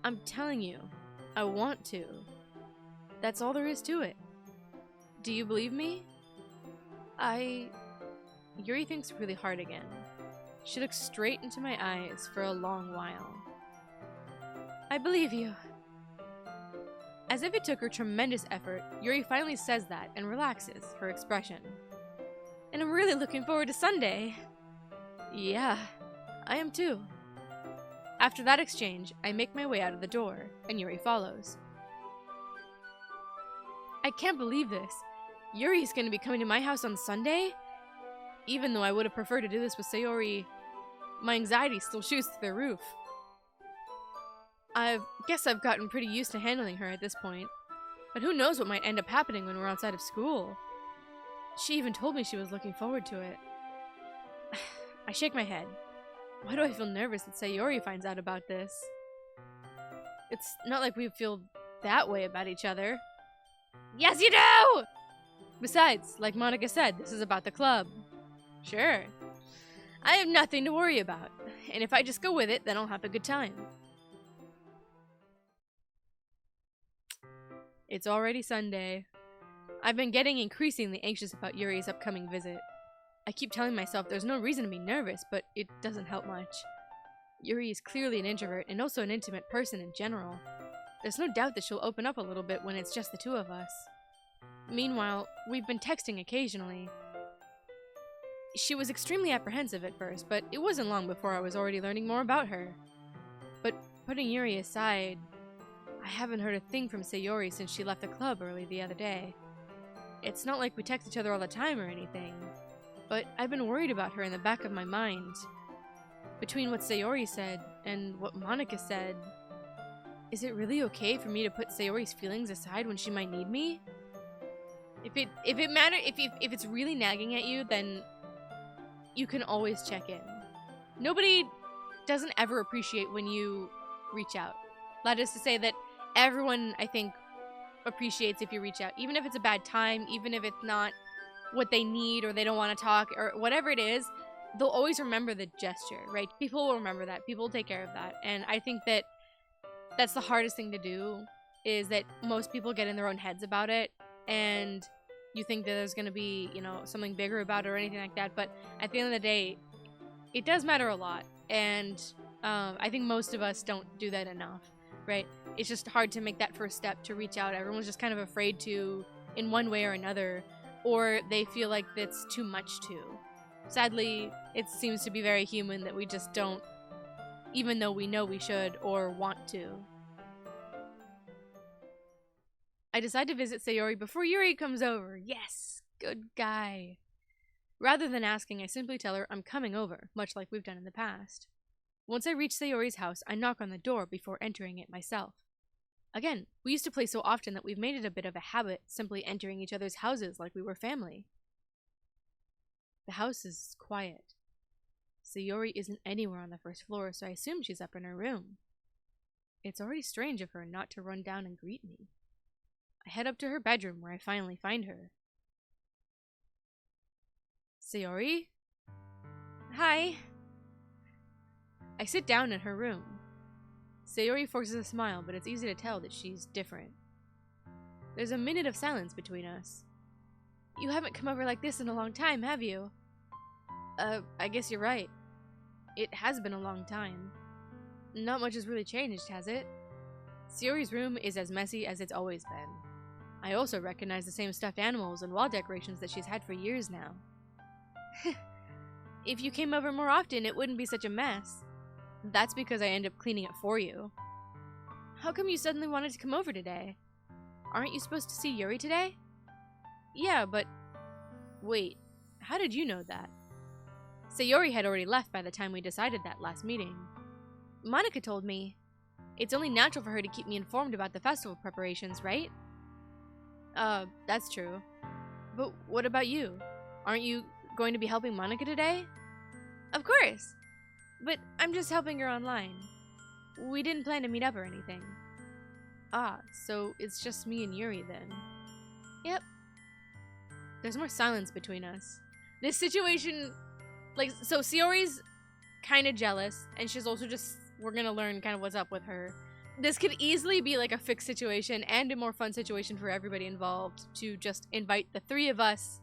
I'm telling you, I want to. That's all there is to it. Do you believe me? Yuri thinks really hard again. She looks straight into my eyes for a long while. I believe you. As if it took her tremendous effort, Yuri finally says that and relaxes her expression. And I'm really looking forward to Sunday. Yeah, I am too. After that exchange, I make my way out of the door, and Yuri follows. I can't believe this. Yuri's going to be coming to my house on Sunday? Even though I would have preferred to do this with Sayori, my anxiety still shoots through the roof. I guess I've gotten pretty used to handling her at this point, but who knows what might end up happening when we're outside of school. She even told me she was looking forward to it. I shake my head. Why do I feel nervous that Sayori finds out about this? It's not like we feel that way about each other. Yes, you do! Besides, like Monika said, this is about the club. Sure. I have nothing to worry about, and if I just go with it, then I'll have a good time. It's already Sunday. I've been getting increasingly anxious about Yuri's upcoming visit. I keep telling myself there's no reason to be nervous, but it doesn't help much. Yuri is clearly an introvert and also an intimate person in general. There's no doubt that she'll open up a little bit when it's just the two of us. Meanwhile, we've been texting occasionally. She was extremely apprehensive at first, but it wasn't long before I was already learning more about her. But putting Yuri aside, I haven't heard a thing from Sayori since she left the club early the other day. It's not like we text each other all the time or anything, but I've been worried about her in the back of my mind. Between what Sayori said and what Monika said, is it really okay for me to put Sayori's feelings aside when she might need me? If it's really nagging at you, then you can always check in. Nobody doesn't ever appreciate when you reach out. That is to say that everyone, I think, appreciates if you reach out. Even if it's a bad time, even if it's not what they need or they don't want to talk or whatever it is, they'll always remember the gesture, right? People will remember that. People will take care of that. And I think that that's the hardest thing to do, is that most people get in their own heads about it and you think that there's going to be, something bigger about it or anything like that. But at the end of the day, it does matter a lot. And I think most of us don't do that enough, right? It's just hard to make that first step to reach out. Everyone's just kind of afraid to in one way or another, or they feel like it's too much to. Sadly, it seems to be very human that we just don't, even though we know we should or want to. I decide to visit Sayori before Yuri comes over. Yes, good guy. Rather than asking, I simply tell her I'm coming over, much like we've done in the past. Once I reach Sayori's house, I knock on the door before entering it myself. Again, we used to play so often that we've made it a bit of a habit, simply entering each other's houses like we were family. The house is quiet. Sayori isn't anywhere on the first floor, so I assume she's up in her room. It's already strange of her not to run down and greet me. I head up to her bedroom where I finally find her. Sayori? Hi. I sit down in her room. Sayori forces a smile, but it's easy to tell that she's different. There's a minute of silence between us. You haven't come over like this in a long time, have you? I guess you're right. It has been a long time. Not much has really changed, has it? Sayori's room is as messy as it's always been. I also recognize the same stuffed animals and wall decorations that she's had for years now. If you came over more often, it wouldn't be such a mess. That's because I end up cleaning it for you. How come you suddenly wanted to come over today? Aren't you supposed to see Yuri today? Yeah, but... Wait, how did you know that? Sayori had already left by the time we decided that last meeting. Monika told me. It's only natural for her to keep me informed about the festival preparations, right? That's true. But what about you? Aren't you going to be helping Monika today? Of course! But I'm just helping her online. We didn't plan to meet up or anything. Ah, so it's just me and Yuri then. Yep. There's more silence between us. This situation, like, so Sayori's kind of jealous, and she's also just, we're gonna learn kind of what's up with her. This could easily be like a fixed situation and a more fun situation for everybody involved to just invite the three of us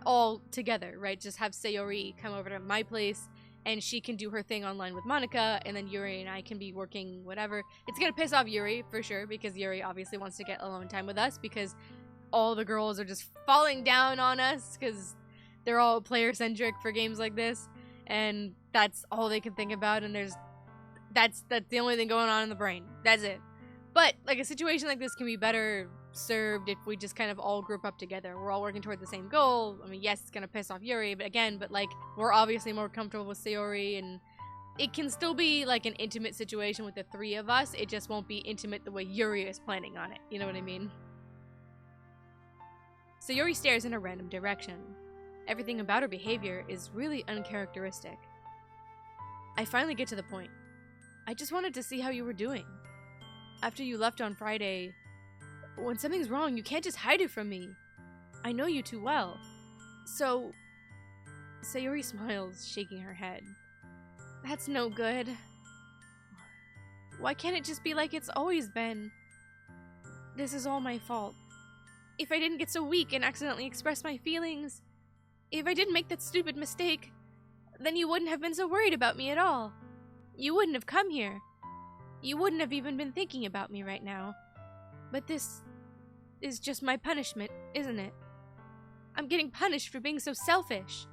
all together, right? Just have Sayori come over to my place and she can do her thing online with Monika, and then Yuri and I can be working whatever. It's gonna piss off Yuri for sure, because Yuri obviously wants to get alone time with us because all the girls are just falling down on us because they're all player-centric for games like this, and that's all they can think about, and that's the only thing going on in the brain. That's it. But like a situation like this can be better served if we just kind of all group up together. We're all working toward the same goal. I mean, yes, it's gonna piss off Yuri, but like we're obviously more comfortable with Sayori, and it can still be like an intimate situation with the three of us. It just won't be intimate the way Yuri is planning on it. You know what I mean? Sayori stares in a random direction. Everything about her behavior is really uncharacteristic. I finally get to the point. I just wanted to see how you were doing. After you left on Friday, when something's wrong, you can't just hide it from me. I know you too well. So... Sayori smiles, shaking her head. That's no good. Why can't it just be like it's always been? This is all my fault. If I didn't get so weak and accidentally express my feelings, if I didn't make that stupid mistake, then you wouldn't have been so worried about me at all. You wouldn't have come here. You wouldn't have even been thinking about me right now. But this is just my punishment, isn't it? I'm getting punished for being so selfish.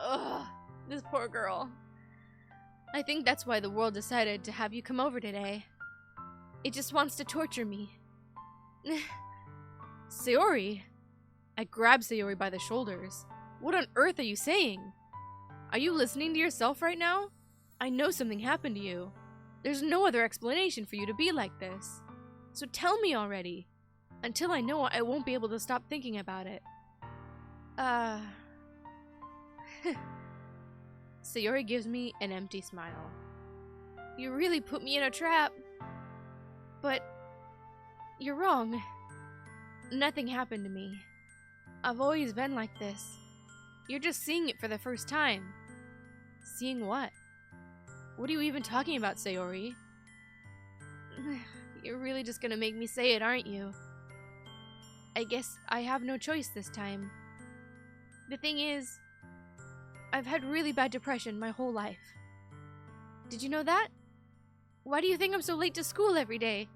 Ugh, this poor girl. I think that's why the world decided to have you come over today. It just wants to torture me. Sayori? I grab Sayori by the shoulders. What on earth are you saying? Are you listening to yourself right now? I know something happened to you. There's no other explanation for you to be like this. So tell me already. Until I know, I won't be able to stop thinking about it. Sayori gives me an empty smile. You really put me in a trap. But you're wrong. Nothing happened to me. I've always been like this. You're just seeing it for the first time. Seeing what? What are you even talking about, Sayori? You're really just gonna make me say it, aren't you? I guess I have no choice this time. The thing is, I've had really bad depression my whole life. Did you know that? Why do you think I'm so late to school every day?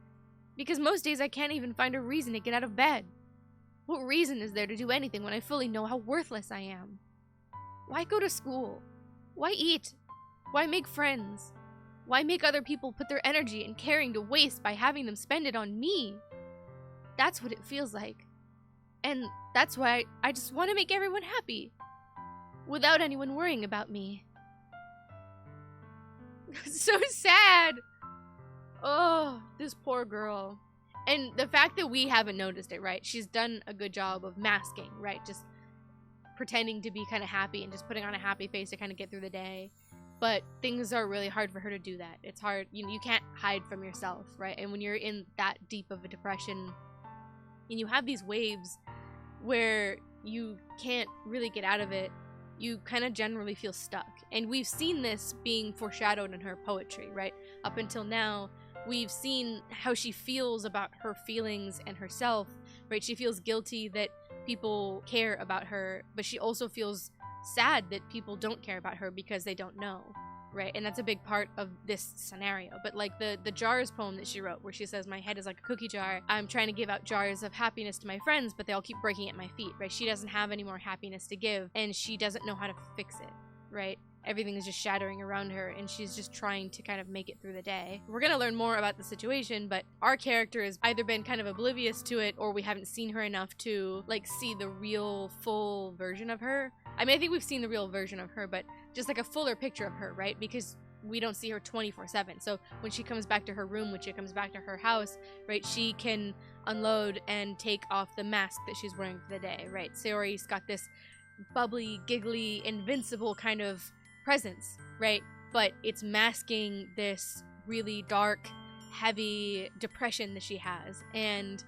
Because most days I can't even find a reason to get out of bed. What reason is there to do anything when I fully know how worthless I am? Why go to school? Why eat? Why make friends? Why make other people put their energy and caring to waste by having them spend it on me? That's what it feels like. And that's why I just want to make everyone happy. Without anyone worrying about me. So sad! Oh, this poor girl. And the fact that we haven't noticed it, right? She's done a good job of masking, right? Just pretending to be kind of happy and just putting on a happy face to kind of get through the day. But things are really hard for her to do that. It's hard. You can't hide from yourself, right? And when you're in that deep of a depression and you have these waves where you can't really get out of it, you kind of generally feel stuck. And we've seen this being foreshadowed in her poetry, right? Up until now, we've seen how she feels about her feelings and herself, right? She feels guilty that people care about her, but she also feels sad that people don't care about her because they don't know, right? And that's a big part of this scenario. But like the jars poem that she wrote, where she says, my head is like a cookie jar, I'm trying to give out jars of happiness to my friends, but they all keep breaking at my feet, right? She doesn't have any more happiness to give, and she doesn't know how to fix it, right? Everything is just shattering around her, and she's just trying to kind of make it through the day. We're gonna learn more about the situation, but our character has either been kind of oblivious to it, or we haven't seen her enough to like see the real full version of her. I mean, I think we've seen the real version of her, but just like a fuller picture of her, right? Because we don't see her 24/7. So when she comes back to her room, when she comes back to her house, right, she can unload and take off the mask that she's wearing for the day, right? Sayori's got this bubbly, giggly, invincible kind of presence, right? But it's masking this really dark, heavy depression that she has. And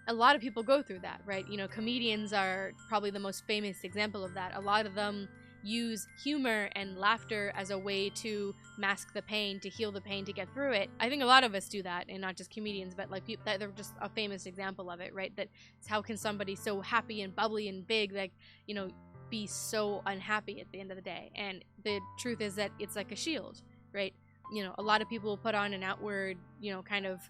a lot of people go through that, right? You know, comedians are probably the most famous example of that. A lot of them use humor and laughter as a way to mask the pain, to heal the pain, to get through it. I think a lot of us do that, and not just comedians, but like people, they're just a famous example of it, right? That how can somebody so happy and bubbly and big, like, you know, be so unhappy at the end of the day? And the truth is that it's like a shield, right? You know, a lot of people put on an outward, you know, kind of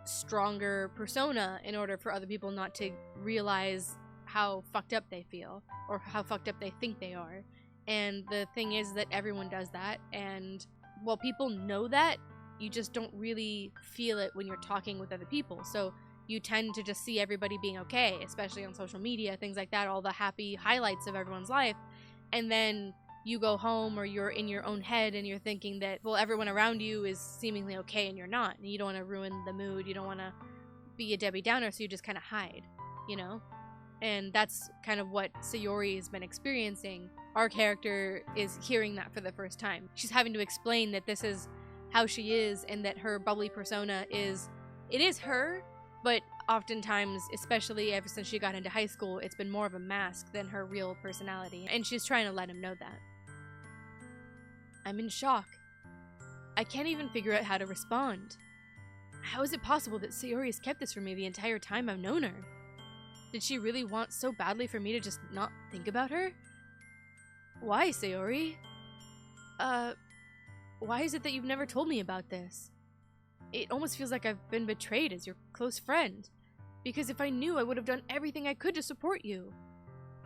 stronger persona in order for other people not to realize how fucked up they feel or how fucked up they think they are. And the thing is that everyone does that, and while people know that, you just don't really feel it when you're talking with other people. So you tend to just see everybody being okay, especially on social media, things like that, all the happy highlights of everyone's life. And then you go home, or you're in your own head and you're thinking that, well, everyone around you is seemingly okay and you're not. And you don't want to ruin the mood. You don't want to be a Debbie Downer, so you just kind of hide, you know? And that's kind of what Sayori has been experiencing. Our character is hearing that for the first time. She's having to explain that this is how she is, and that her bubbly persona is her, but oftentimes, especially ever since she got into high school, it's been more of a mask than her real personality, and she's trying to let him know that. I'm in shock. I can't even figure out how to respond. How is it possible that Sayori has kept this from me the entire time I've known her? Did she really want so badly for me to just not think about her? Why, Sayori? Why is it that you've never told me about this? It almost feels like I've been betrayed as your close friend. Because if I knew, I would have done everything I could to support you.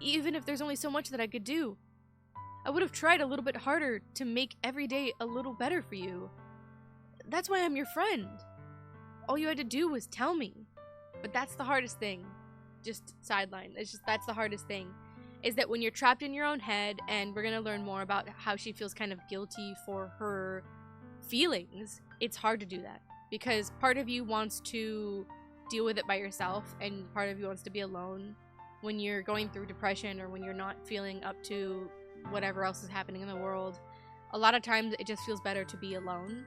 Even if there's only so much that I could do. I would have tried a little bit harder to make every day a little better for you. That's why I'm your friend. All you had to do was tell me. But that's the hardest thing. Just sideline. That's the hardest thing. Is that when you're trapped in your own head, and we're gonna learn more about how she feels kind of guilty for her feelings, it's hard to do that. Because part of you wants to deal with it by yourself, and part of you wants to be alone when you're going through depression, or when you're not feeling up to whatever else is happening in the world. A lot of times it just feels better to be alone.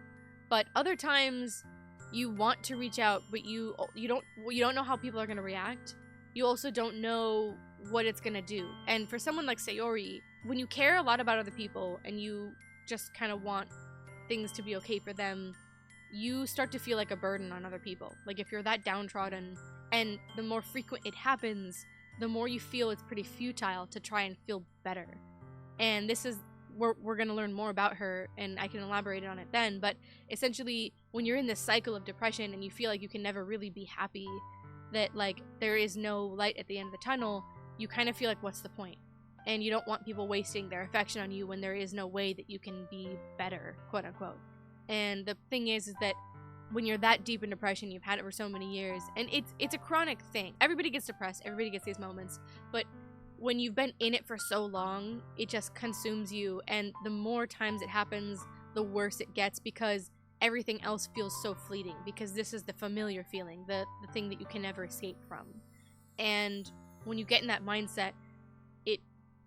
But other times you want to reach out, but you don't know how people are gonna react. You also don't know what it's gonna do. And for someone like Sayori, when you care a lot about other people and you just kind of want things to be okay for them, you start to feel like a burden on other people. Like if you're that downtrodden, and the more frequent it happens, the more you feel it's pretty futile to try and feel better. And this is, we're gonna learn more about her, and I can elaborate on it then, but essentially when you're in this cycle of depression and you feel like you can never really be happy, that like there is no light at the end of the tunnel, you kind of feel like, what's the point? And you don't want people wasting their affection on you when there is no way that you can be better, quote unquote. And the thing is that when you're that deep in depression, you've had it for so many years, and it's a chronic thing. Everybody gets depressed, everybody gets these moments, but when you've been in it for so long, it just consumes you, and the more times it happens, the worse it gets, because everything else feels so fleeting, because this is the familiar feeling, the thing that you can never escape from. And when you get in that mindset, it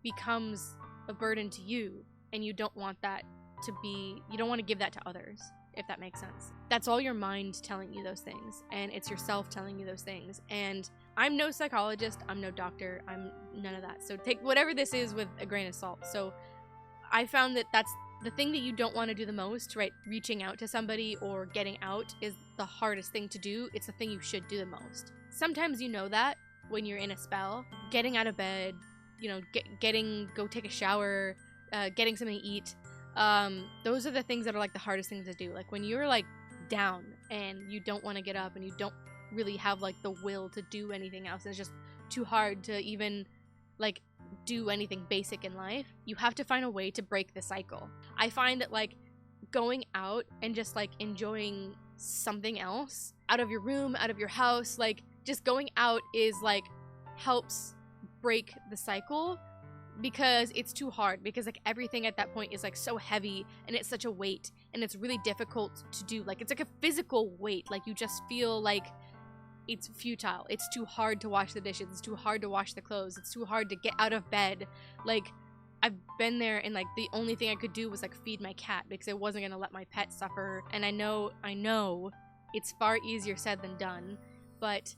becomes a burden to you, and you don't want that to be, you don't want to give that to others, if that makes sense. That's all your mind telling you those things, and it's yourself telling you those things. And I'm no psychologist, I'm no doctor, I'm none of that. So take whatever this is with a grain of salt. So I found that that's the thing that you don't want to do the most, right? Reaching out to somebody or getting out is the hardest thing to do. It's the thing you should do the most. Sometimes you know that when you're in a spell. Getting out of bed, you know, go take a shower, getting something to eat. Those are the things that are like the hardest things to do. Like when you're like down and you don't want to get up and you don't really have like the will to do anything else, and it's just too hard to even like do anything basic in life, you have to find a way to break the cycle. I find that like going out and just like enjoying something else out of your room, out of your house, like just going out is like helps break the cycle, because it's too hard, because like everything at that point is like so heavy and it's such a weight and it's really difficult to do. Like it's like a physical weight, like you just feel like it's futile. It's too hard to wash the dishes, it's too hard to wash the clothes, it's too hard to get out of bed. Like I've been there and like the only thing I could do was like feed my cat, because I wasn't gonna let my pet suffer. And I know it's far easier said than done, but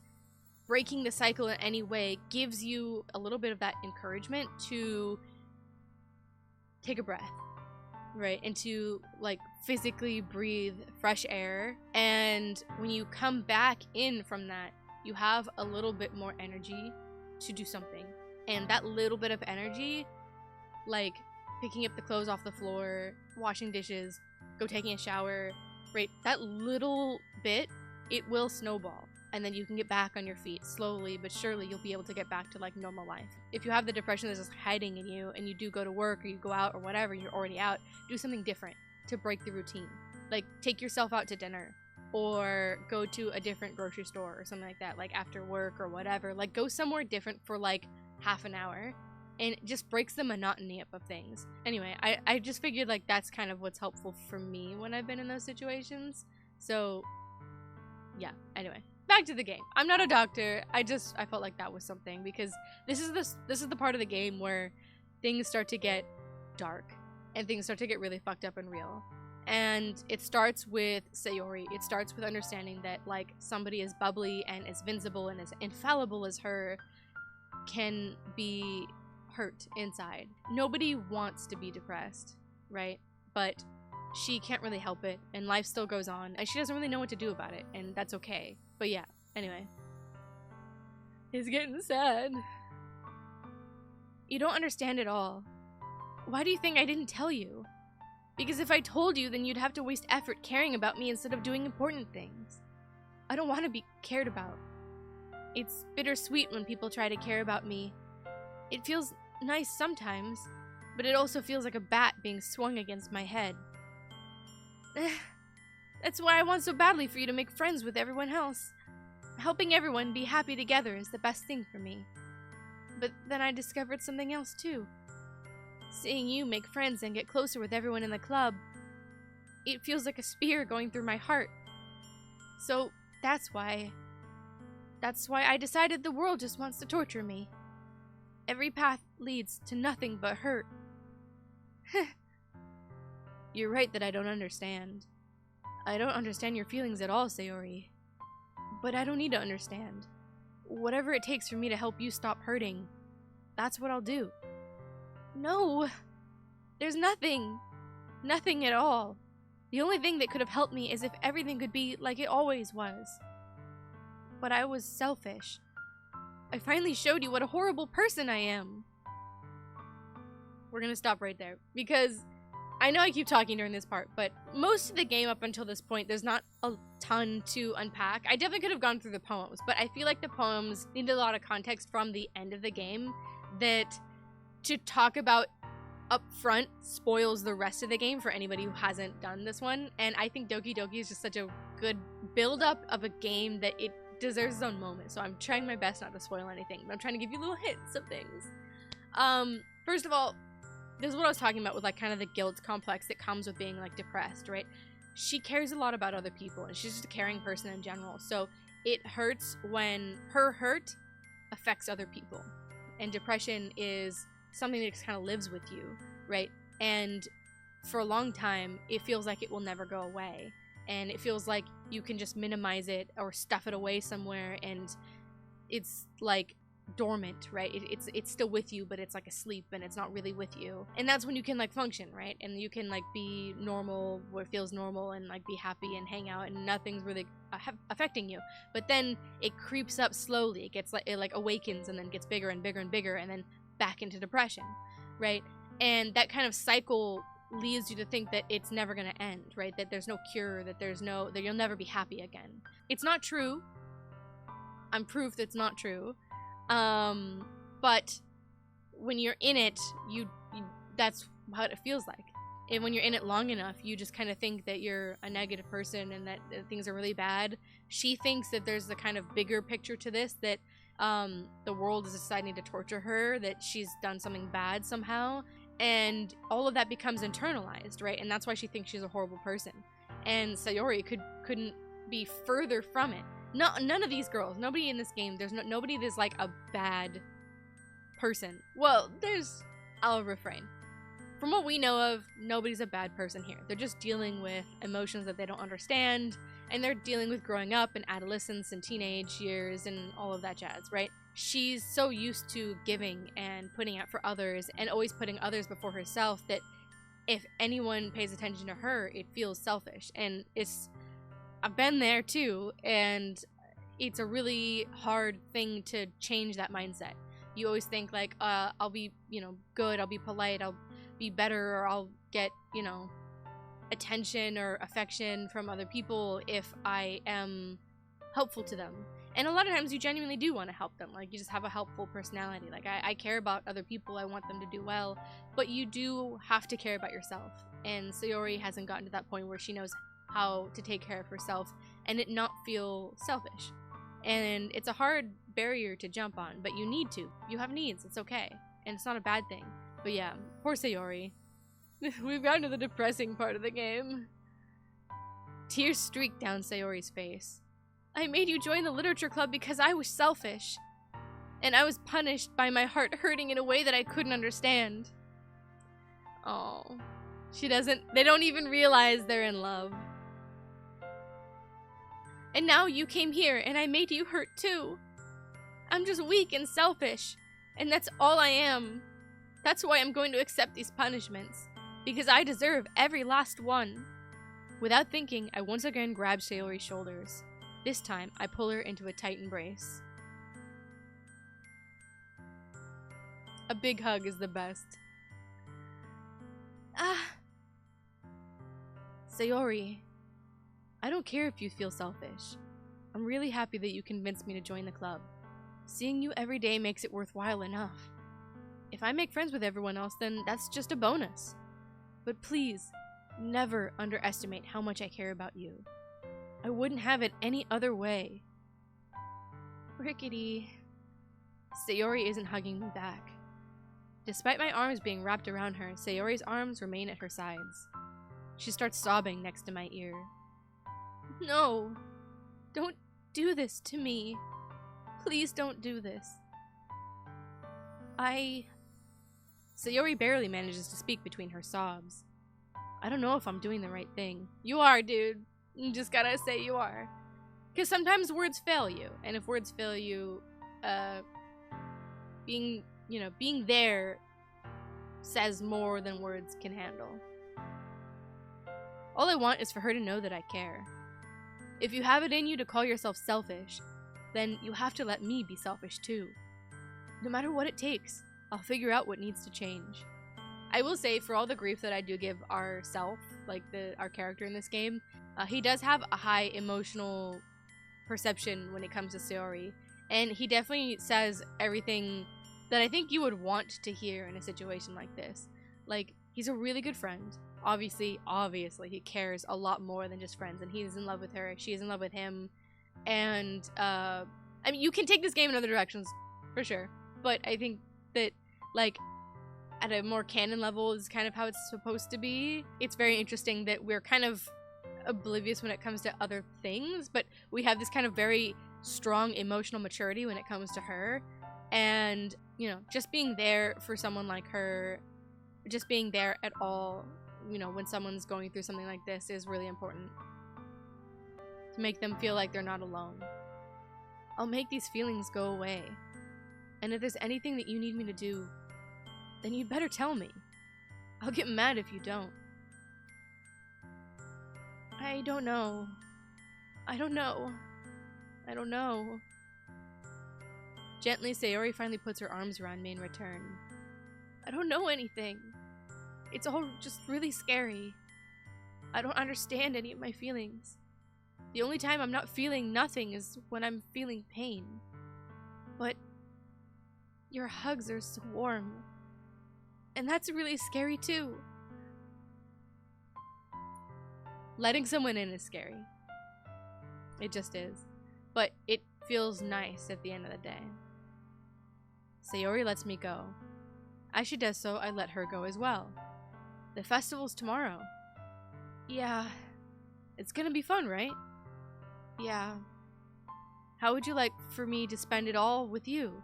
breaking the cycle in any way gives you a little bit of that encouragement to take a breath, right? And to like physically breathe fresh air. And when you come back in from that, you have a little bit more energy to do something. And that little bit of energy, like picking up the clothes off the floor, washing dishes, go taking a shower, right? That little bit, it will snowball. And then you can get back on your feet. Slowly but surely you'll be able to get back to like normal life. If you have the depression that's just hiding in you and you do go to work or you go out or whatever, you're already out, do something different to break the routine. Like take yourself out to dinner or go to a different grocery store or something like that, like after work or whatever. Like go somewhere different for like half an hour, and it just breaks the monotony up of things. Anyway, I just figured like that's kind of what's helpful for me when I've been in those situations. So yeah, anyway. Back to the game. I'm not a doctor. I felt like that was something, because this is the part of the game where things start to get dark and things start to get really fucked up and real. And it starts with Sayori. It starts with understanding that like somebody as bubbly and as invincible and as infallible as her can be hurt inside. Nobody wants to be depressed, right? But she can't really help it, and life still goes on, and she doesn't really know what to do about it, and that's okay. But yeah, anyway. It's getting sad. You don't understand at all. Why do you think I didn't tell you? Because if I told you, then you'd have to waste effort caring about me instead of doing important things. I don't want to be cared about. It's bittersweet when people try to care about me. It feels nice sometimes, but it also feels like a bat being swung against my head. That's why I want so badly for you to make friends with everyone else. Helping everyone be happy together is the best thing for me. But then I discovered something else too. Seeing you make friends and get closer with everyone in the club, it feels like a spear going through my heart. So that's why I decided the world just wants to torture me. Every path leads to nothing but hurt. You're right that I don't understand. I don't understand your feelings at all, Sayori. But I don't need to understand. Whatever it takes for me to help you stop hurting, that's what I'll do. No! There's nothing! Nothing at all. The only thing that could have helped me is if everything could be like it always was. But I was selfish. I finally showed you what a horrible person I am. We're gonna stop right there, because I know I keep talking during this part, but most of the game up until this point, there's not a ton to unpack. I definitely could have gone through the poems, but I feel like the poems need a lot of context from the end of the game that to talk about up front spoils the rest of the game for anybody who hasn't done this one. And I think Doki Doki is just such a good build-up of a game that it deserves its own moment. So I'm trying my best not to spoil anything, but I'm trying to give you little hints of things. First of all, this is what I was talking about with like kind of the guilt complex that comes with being like depressed, right? She cares a lot about other people, and she's just a caring person in general. So it hurts when her hurt affects other people. And depression is something that just kind of lives with you, right? And for a long time, it feels like it will never go away. And it feels like you can just minimize it or stuff it away somewhere, and it's like dormant, right? It's still with you, but it's like asleep and it's not really with you. And that's when you can like function, right? And you can like be normal, where it feels normal, and like be happy and hang out, and nothing's really affecting you. But then it creeps up slowly. It gets like, it like awakens and then gets bigger and bigger and bigger, and then back into depression, right? And that kind of cycle leads you to think that it's never going to end, right? That there's no cure, that you'll never be happy again. It's not true. I'm proof that's not true. But when you're in it, that's what it feels like. And when you're in it long enough, you just kind of think that you're a negative person and that things are really bad. She thinks that there's the kind of bigger picture to this, that the world is deciding to torture her, that she's done something bad somehow. And all of that becomes internalized, right? And that's why she thinks she's a horrible person. And Sayori couldn't be further from it. No, none of these girls, nobody in this game, nobody that's like a bad person. Well, I'll refrain. From what we know of, nobody's a bad person here. They're just dealing with emotions that they don't understand, and they're dealing with growing up and adolescence and teenage years and all of that jazz, right? She's so used to giving and putting out for others and always putting others before herself that if anyone pays attention to her, it feels selfish. And I've been there too, and it's a really hard thing to change that mindset. You always think like, I'll be, good, I'll be polite, I'll be better, or I'll get, attention or affection from other people if I am helpful to them. And a lot of times you genuinely do want to help them. Like, you just have a helpful personality. Like, I care about other people, I want them to do well, but you do have to care about yourself. And Sayori hasn't gotten to that point where she knows how to take care of herself and it not feel selfish. And it's a hard barrier to jump on, but you need to. You have needs, it's okay. And it's not a bad thing. But yeah, poor Sayori. We've gotten to the depressing part of the game. Tears streaked down Sayori's face. I made you join the literature club because I was selfish. And I was punished by my heart hurting in a way that I couldn't understand. Oh, they don't even realize they're in love. And now you came here and I made you hurt too. I'm just weak and selfish, and that's all I am. That's why I'm going to accept these punishments, because I deserve every last one. Without thinking, I once again grab Sayori's shoulders. This time, I pull her into a tight embrace. A big hug is the best. Sayori, I don't care if you feel selfish. I'm really happy that you convinced me to join the club. Seeing you every day makes it worthwhile enough. If I make friends with everyone else, then that's just a bonus. But please, never underestimate how much I care about you. I wouldn't have it any other way. Rickety. Sayori isn't hugging me back. Despite my arms being wrapped around her, Sayori's arms remain at her sides. She starts sobbing next to my ear. No, don't do this to me. Please don't do this. Sayori barely manages to speak between her sobs. I don't know if I'm doing the right thing. You are, dude. You just gotta say you are. Because sometimes words fail you. And if words fail you, being there says more than words can handle. All I want is for her to know that I care. If you have it in you to call yourself selfish, then you have to let me be selfish too. No matter what it takes, I'll figure out what needs to change. I will say, for all the grief that I do give our character in this game, he does have a high emotional perception when it comes to Sayori, and he definitely says everything that I think you would want to hear in a situation like this. Like, he's a really good friend. Obviously, he cares a lot more than just friends, and he's in love with her, she's in love with him, and, you can take this game in other directions, for sure, but I think that, at a more canon level is kind of how it's supposed to be. It's very interesting that we're kind of oblivious when it comes to other things, but we have this kind of very strong emotional maturity when it comes to her, and, just being there for someone like her, just being there at all, when someone's going through something like this is really important. To make them feel like they're not alone. I'll make these feelings go away. And if there's anything that you need me to do, then you'd better tell me. I'll get mad if you don't. I don't know. Gently, Sayori finally puts her arms around me in return. I don't know anything. It's all just really scary. I don't understand any of my feelings. The only time I'm not feeling nothing is when I'm feeling pain. But your hugs are so warm. And that's really scary too. Letting someone in is scary. It just is. But it feels nice at the end of the day. Sayori lets me go. As she does so, I let her go as well. The festival's tomorrow. Yeah. It's gonna be fun, right? Yeah. How would you like for me to spend it all with you?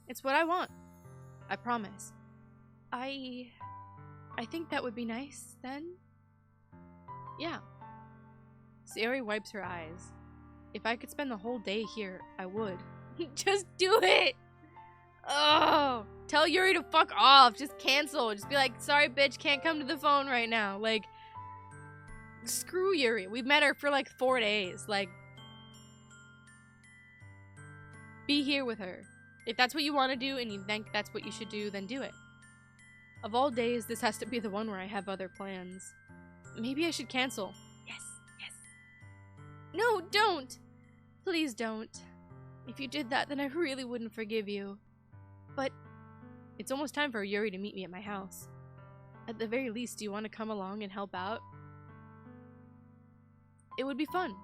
It's what I want. I promise. I think that would be nice, then? Yeah. Sayori wipes her eyes. If I could spend the whole day here, I would. Just do it! Oh! Tell Yuri to fuck off. Just cancel. Just be like, sorry, bitch, can't come to the phone right now. Like, screw Yuri. We've met her for like 4 days. Like, be here with her. If that's what you want to do and you think that's what you should do, then do it. Of all days, this has to be the one where I have other plans. Maybe I should cancel. Yes, yes. No, don't! Please don't. If you did that, then I really wouldn't forgive you. But it's almost time for Yuri to meet me at my house. At the very least, do you want to come along and help out? It would be fun.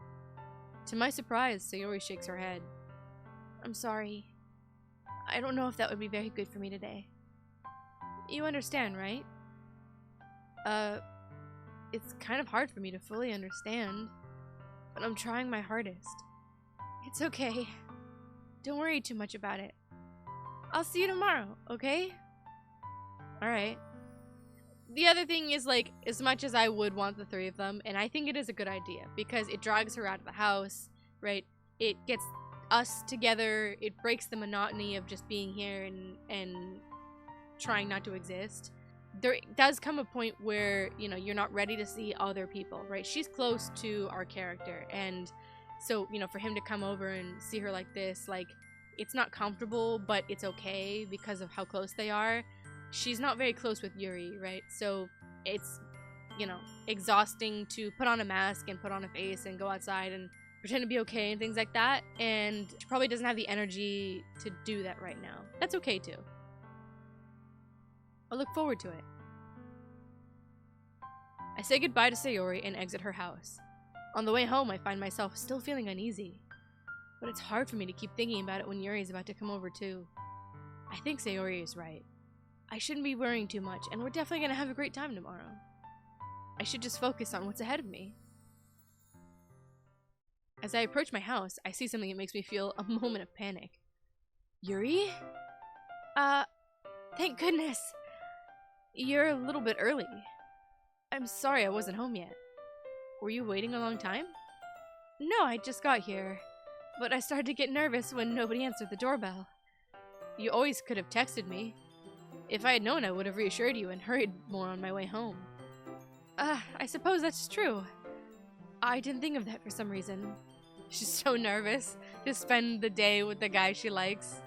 To my surprise, Sayori shakes her head. I'm sorry. I don't know if that would be very good for me today. You understand, right? It's kind of hard for me to fully understand, but I'm trying my hardest. It's okay. Don't worry too much about it. I'll see you tomorrow, okay? Alright. The other thing is, like, as much as I would want the three of them, and I think it is a good idea, because it drags her out of the house, right? It gets us together, it breaks the monotony of just being here and trying not to exist. There does come a point where, you know, you're not ready to see other people, right? She's close to our character, and so, you know, for him to come over and see her like this, like, it's not comfortable, but it's okay because of how close they are. She's not very close with Yuri, right? So it's, you know, exhausting to put on a mask and put on a face and go outside and pretend to be okay and things like that, and she probably doesn't have the energy to do that right now. That's okay too. I'll look forward to it. I say goodbye to Sayori and exit her house. On the way home, I find myself still feeling uneasy, but it's hard for me to keep thinking about it when Yuri's about to come over too. I think Sayori is right. I shouldn't be worrying too much, and we're definitely gonna have a great time tomorrow. I should just focus on what's ahead of me. As I approach my house, I see something that makes me feel a moment of panic. Yuri? Thank goodness. You're a little bit early. I'm sorry I wasn't home yet. Were you waiting a long time? No, I just got here. But I started to get nervous when nobody answered the doorbell. You always could have texted me. If I had known, I would have reassured you and hurried more on my way home. I suppose that's true. I didn't think of that for some reason. She's so nervous to spend the day with the guy she likes.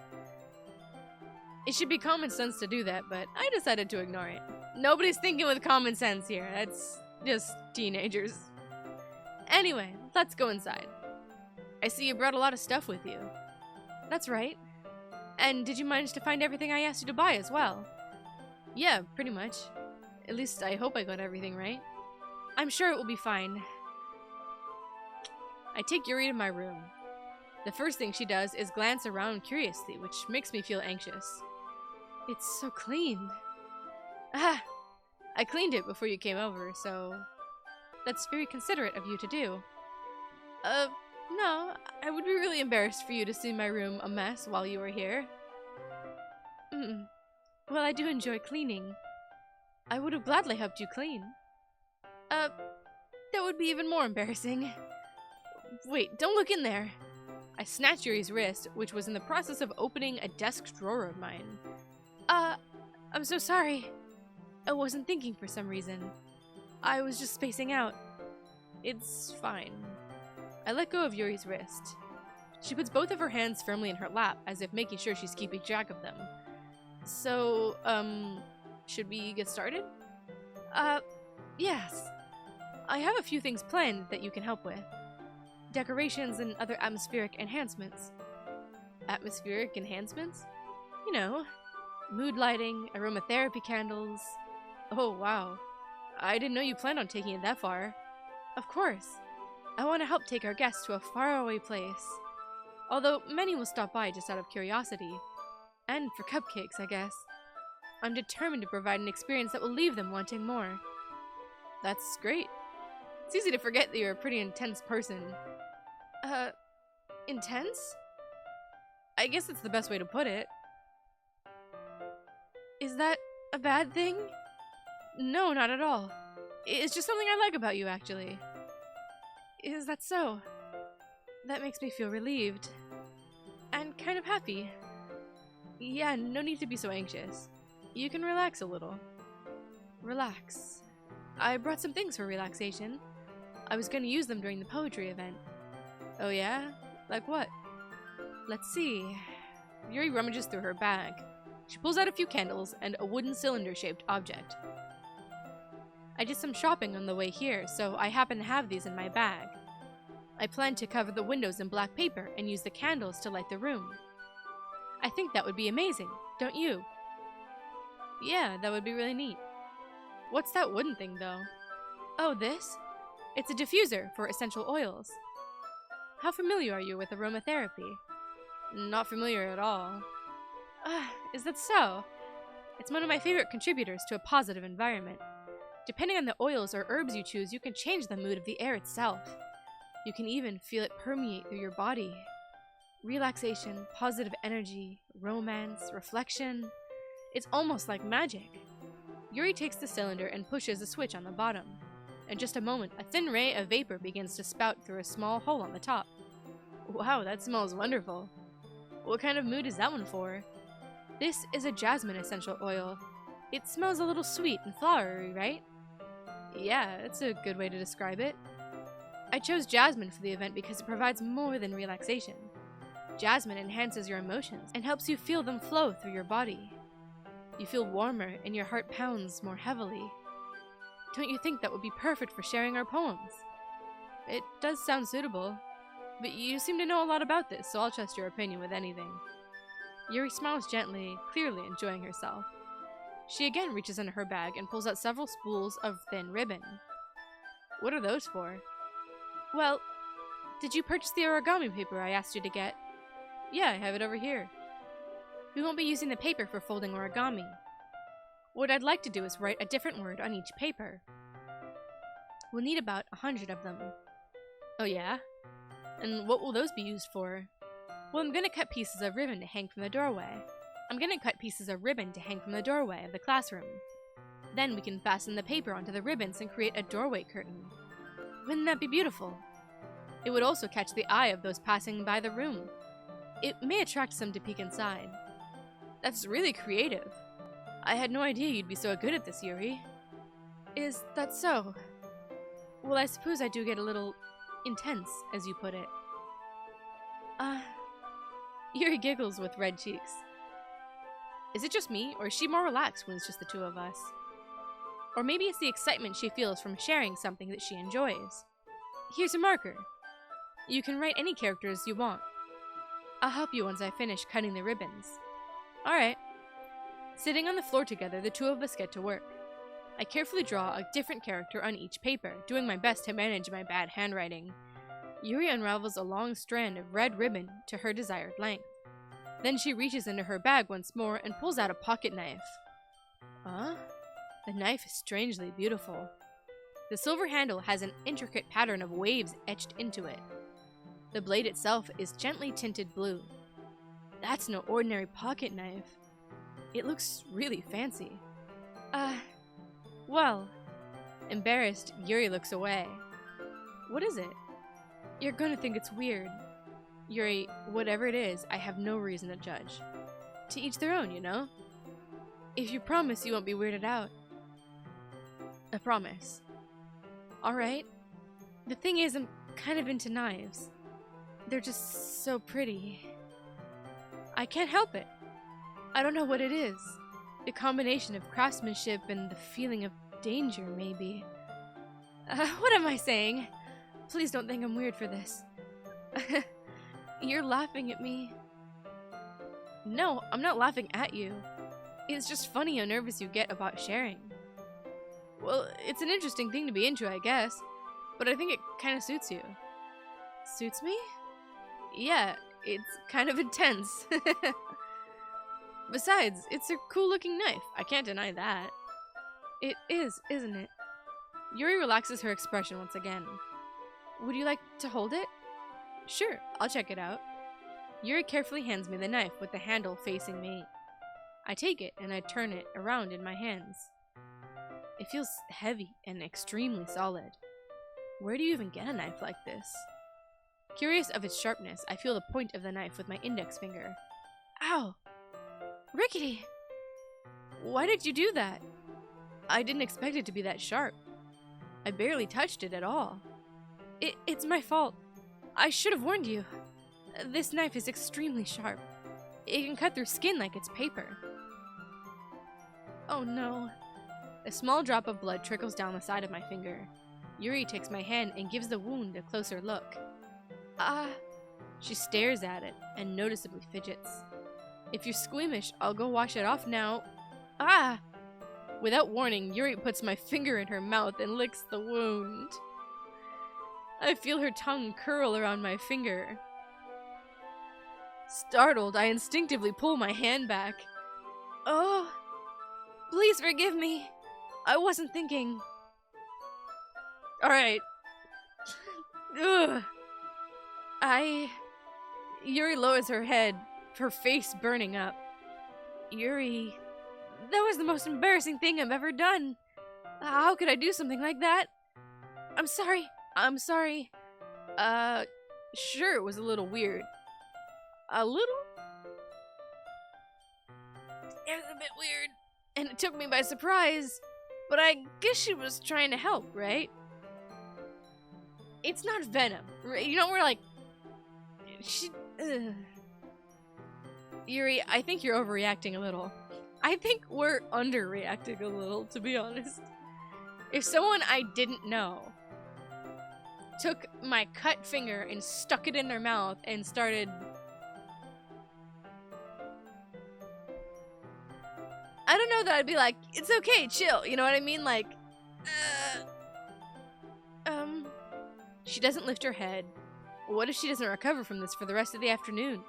It should be common sense to do that, but I decided to ignore it. Nobody's thinking with common sense here. That's just teenagers. Anyway, let's go inside. I see you brought a lot of stuff with you. That's right. And did you manage to find everything I asked you to buy as well? Yeah, pretty much. At least I hope I got everything right. I'm sure it will be fine. I take Yuri to my room. The first thing she does is glance around curiously, which makes me feel anxious. It's so clean. I cleaned it before you came over, so that's very considerate of you to do. No, I would be really embarrassed for you to see my room a mess while you were here. Well, I do enjoy cleaning. I would have gladly helped you clean. That would be even more embarrassing. Wait, don't look in there. I snatched Yuri's wrist, which was in the process of opening a desk drawer of mine. I'm so sorry. I wasn't thinking for some reason. I was just spacing out. It's fine. I let go of Yuri's wrist. She puts both of her hands firmly in her lap, as if making sure she's keeping track of them. So, should we get started? Yes. I have a few things planned that you can help with. Decorations and other atmospheric enhancements. Atmospheric enhancements? You know, mood lighting, aromatherapy candles. Oh, wow. I didn't know you planned on taking it that far. Of course. I want to help take our guests to a faraway place. Although many will stop by just out of curiosity. And for cupcakes, I guess. I'm determined to provide an experience that will leave them wanting more. That's great. It's easy to forget that you're a pretty intense person. Intense? I guess that's the best way to put it. Is that a bad thing? No, not at all. It's just something I like about you, actually. Is that so? That makes me feel relieved. And kind of happy. Yeah, no need to be so anxious. You can relax a little. Relax. I brought some things for relaxation. I was going to use them during the poetry event. Oh yeah? Like what? Let's see. Yuri rummages through her bag. She pulls out a few candles and a wooden cylinder-shaped object. I did some shopping on the way here, so I happen to have these in my bag. I plan to cover the windows in black paper and use the candles to light the room. I think that would be amazing, don't you? Yeah, that would be really neat. What's that wooden thing, though? Oh, this? It's a diffuser for essential oils. How familiar are you with aromatherapy? Not familiar at all. Is that so? It's one of my favorite contributors to a positive environment. Depending on the oils or herbs you choose, you can change the mood of the air itself. You can even feel it permeate through your body. Relaxation, positive energy, romance, reflection. It's almost like magic. Yuri takes the cylinder and pushes a switch on the bottom. In just a moment, a thin ray of vapor begins to spout through a small hole on the top. Wow, that smells wonderful. What kind of mood is that one for? This is a jasmine essential oil. It smells a little sweet and flowery, right? Yeah, that's a good way to describe it. I chose jasmine for the event because it provides more than relaxation. Jasmine enhances your emotions and helps you feel them flow through your body. You feel warmer and your heart pounds more heavily. Don't you think that would be perfect for sharing our poems? It does sound suitable, but you seem to know a lot about this, so I'll trust your opinion with anything. Yuri smiles gently, clearly enjoying herself. She again reaches into her bag and pulls out several spools of thin ribbon. What are those for? Well, did you purchase the origami paper I asked you to get? Yeah, I have it over here. We won't be using the paper for folding origami. What I'd like to do is write a different word on each paper. We'll need about 100 of them. Oh yeah? And what will those be used for? Well, I'm gonna cut pieces of ribbon to hang from the doorway. of the classroom. Then we can fasten the paper onto the ribbons and create a doorway curtain. Wouldn't that be beautiful? It would also catch the eye of those passing by the room. It may attract some to peek inside. That's really creative. I had no idea you'd be so good at this, Yuri. Is that so? Well, I suppose I do get a little intense, as you put it. Yuri giggles with red cheeks. Is it just me, or is she more relaxed when it's just the two of us? Or maybe it's the excitement she feels from sharing something that she enjoys. Here's a marker. You can write any characters you want. I'll help you once I finish cutting the ribbons. Alright. Sitting on the floor together, the two of us get to work. I carefully draw a different character on each paper, doing my best to manage my bad handwriting. Yuri unravels a long strand of red ribbon to her desired length. Then she reaches into her bag once more and pulls out a pocket knife. The knife is strangely beautiful. The silver handle has an intricate pattern of waves etched into it. The blade itself is gently tinted blue. That's no ordinary pocket knife. It looks really fancy. Well, embarrassed, Yuri looks away. What is it? You're gonna think it's weird. Yuri, whatever it is, I have no reason to judge. To each their own, you know? If you promise you won't be weirded out. I promise. Alright. The thing is, I'm kind of into knives. They're just so pretty. I can't help it. I don't know what it is. The combination of craftsmanship and the feeling of danger, maybe. What am I saying? Please don't think I'm weird for this. You're laughing at me. No, I'm not laughing at you. It's just funny how nervous you get about sharing. Well, it's an interesting thing to be into, I guess. But I think it kind of suits you. Suits me? Yeah, it's kind of intense. Besides, it's a cool-looking knife. I can't deny that. It is, isn't it? Yuri relaxes her expression once again. Would you like to hold it? Sure, I'll check it out. Yuri carefully hands me the knife with the handle facing me. I take it and I turn it around in my hands. It feels heavy and extremely solid. Where do you even get a knife like this? Curious of its sharpness, I feel the point of the knife with my index finger. Ow! Rickety! Why did you do that? I didn't expect it to be that sharp. I barely touched it at all. It's my fault. I should have warned you. This knife is extremely sharp. It can cut through skin like it's paper. Oh no. A small drop of blood trickles down the side of my finger. Yuri takes my hand and gives the wound a closer look. She stares at it and noticeably fidgets. If you're squeamish, I'll go wash it off now. Without warning, Yuri puts my finger in her mouth and licks the wound. I feel her tongue curl around my finger. Startled, I instinctively pull my hand back. Oh, please forgive me. I wasn't thinking. Alright. Ugh. Yuri lowers her head, her face burning up. Yuri, that was the most embarrassing thing I've ever done. How could I do something like that? I'm sorry. Sure, it was a little weird. A little? It was a bit weird, and it took me by surprise, but I guess she was trying to help, right? It's not venom, right? You know, we're like... Yuri, I think you're overreacting a little. I think we're underreacting a little, to be honest. If someone I didn't know took my cut finger and stuck it in their mouth and started... I don't know that I'd be like, it's okay, chill, you know what I mean? Like, She doesn't lift her head. What if she doesn't recover from this for the rest of the afternoon?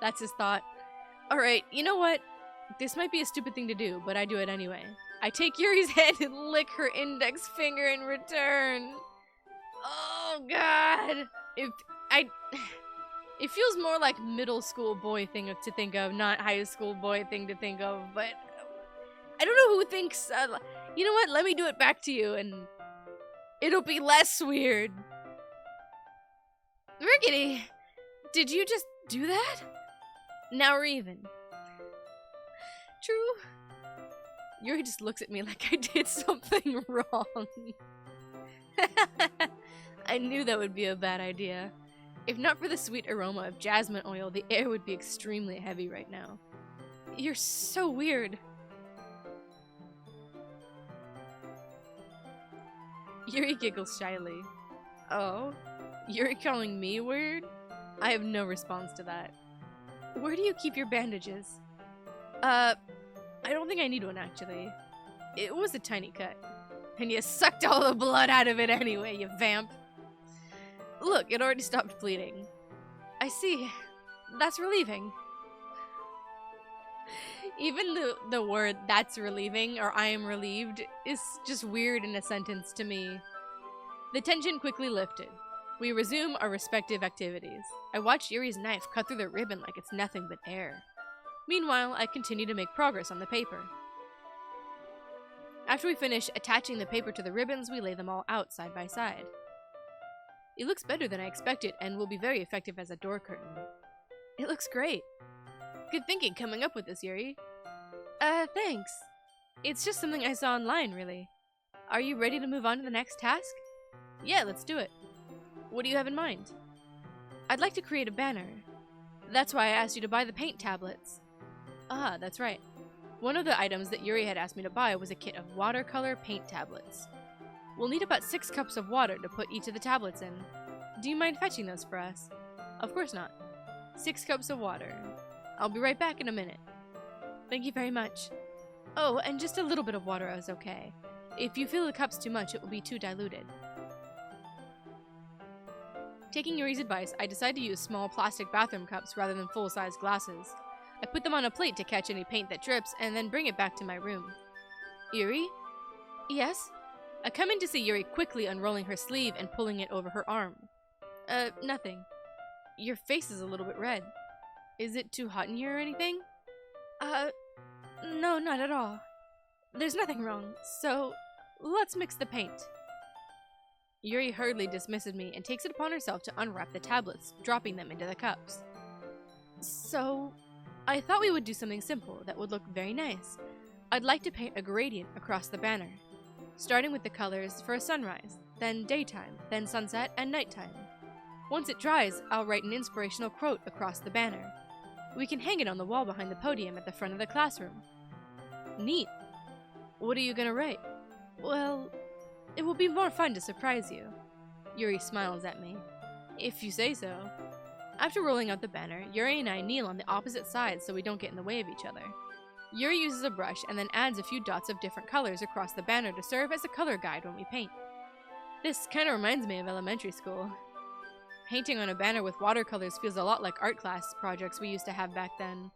That's his thought. Alright, you know what? This might be a stupid thing to do, but I do it anyway. I take Yuri's head and lick her index finger in return. Oh god! It feels more like middle school boy thing to think of, not high school boy thing to think of, but I don't know who thinks, you know what, let me do it back to you and it'll be less weird. Rickety, did you just do that? Now we're even. True. Yuri just looks at me like I did something wrong. I knew that would be a bad idea. If not for the sweet aroma of jasmine oil, the air would be extremely heavy right now. You're so weird. Yuri giggles shyly. Oh? You're calling me weird? I have no response to that. Where do you keep your bandages? I don't think I need one, actually. It was a tiny cut. And you sucked all the blood out of it anyway, you vamp. Look, it already stopped bleeding. I see. That's relieving. Even the word "that's relieving" or "I am relieved" is just weird in a sentence to me. The tension quickly lifted. We resume our respective activities. I watch Yuri's knife cut through the ribbon like it's nothing but air. Meanwhile, I continue to make progress on the paper. After we finish attaching the paper to the ribbons, we lay them all out side by side. It looks better than I expected and will be very effective as a door curtain. It looks great. Good thinking coming up with this, Yuri. Thanks. It's just something I saw online, really. Are you ready to move on to the next task? Yeah, let's do it. What do you have in mind? I'd like to create a banner. That's why I asked you to buy the paint tablets. Ah, that's right. One of the items that Yuri had asked me to buy was a kit of watercolor paint tablets. We'll need about 6 cups of water to put each of the tablets in. Do you mind fetching those for us? Of course not. 6 cups of water. I'll be right back in a minute. Thank you very much. Oh, and just a little bit of water is okay. If you fill the cups too much, it will be too diluted. Taking Yuri's advice, I decided to use small plastic bathroom cups rather than full-size glasses. I put them on a plate to catch any paint that drips, and then bring it back to my room. Yuri? Yes? I come in to see Yuri quickly unrolling her sleeve and pulling it over her arm. Nothing. Your face is a little bit red. Is it too hot in here or anything? No, not at all. There's nothing wrong, so let's mix the paint. Yuri hurriedly dismisses me and takes it upon herself to unwrap the tablets, dropping them into the cups. So, I thought we would do something simple that would look very nice. I'd like to paint a gradient across the banner, starting with the colors for a sunrise, then daytime, then sunset, and nighttime. Once it dries, I'll write an inspirational quote across the banner. We can hang it on the wall behind the podium at the front of the classroom. Neat. What are you gonna write? Well, it will be more fun to surprise you. Yuri smiles at me. If you say so. After rolling out the banner, Yuri and I kneel on the opposite sides so we don't get in the way of each other. Yuri uses a brush and then adds a few dots of different colors across the banner to serve as a color guide when we paint. This kind of reminds me of elementary school. Painting on a banner with watercolors feels a lot like art class projects we used to have back then.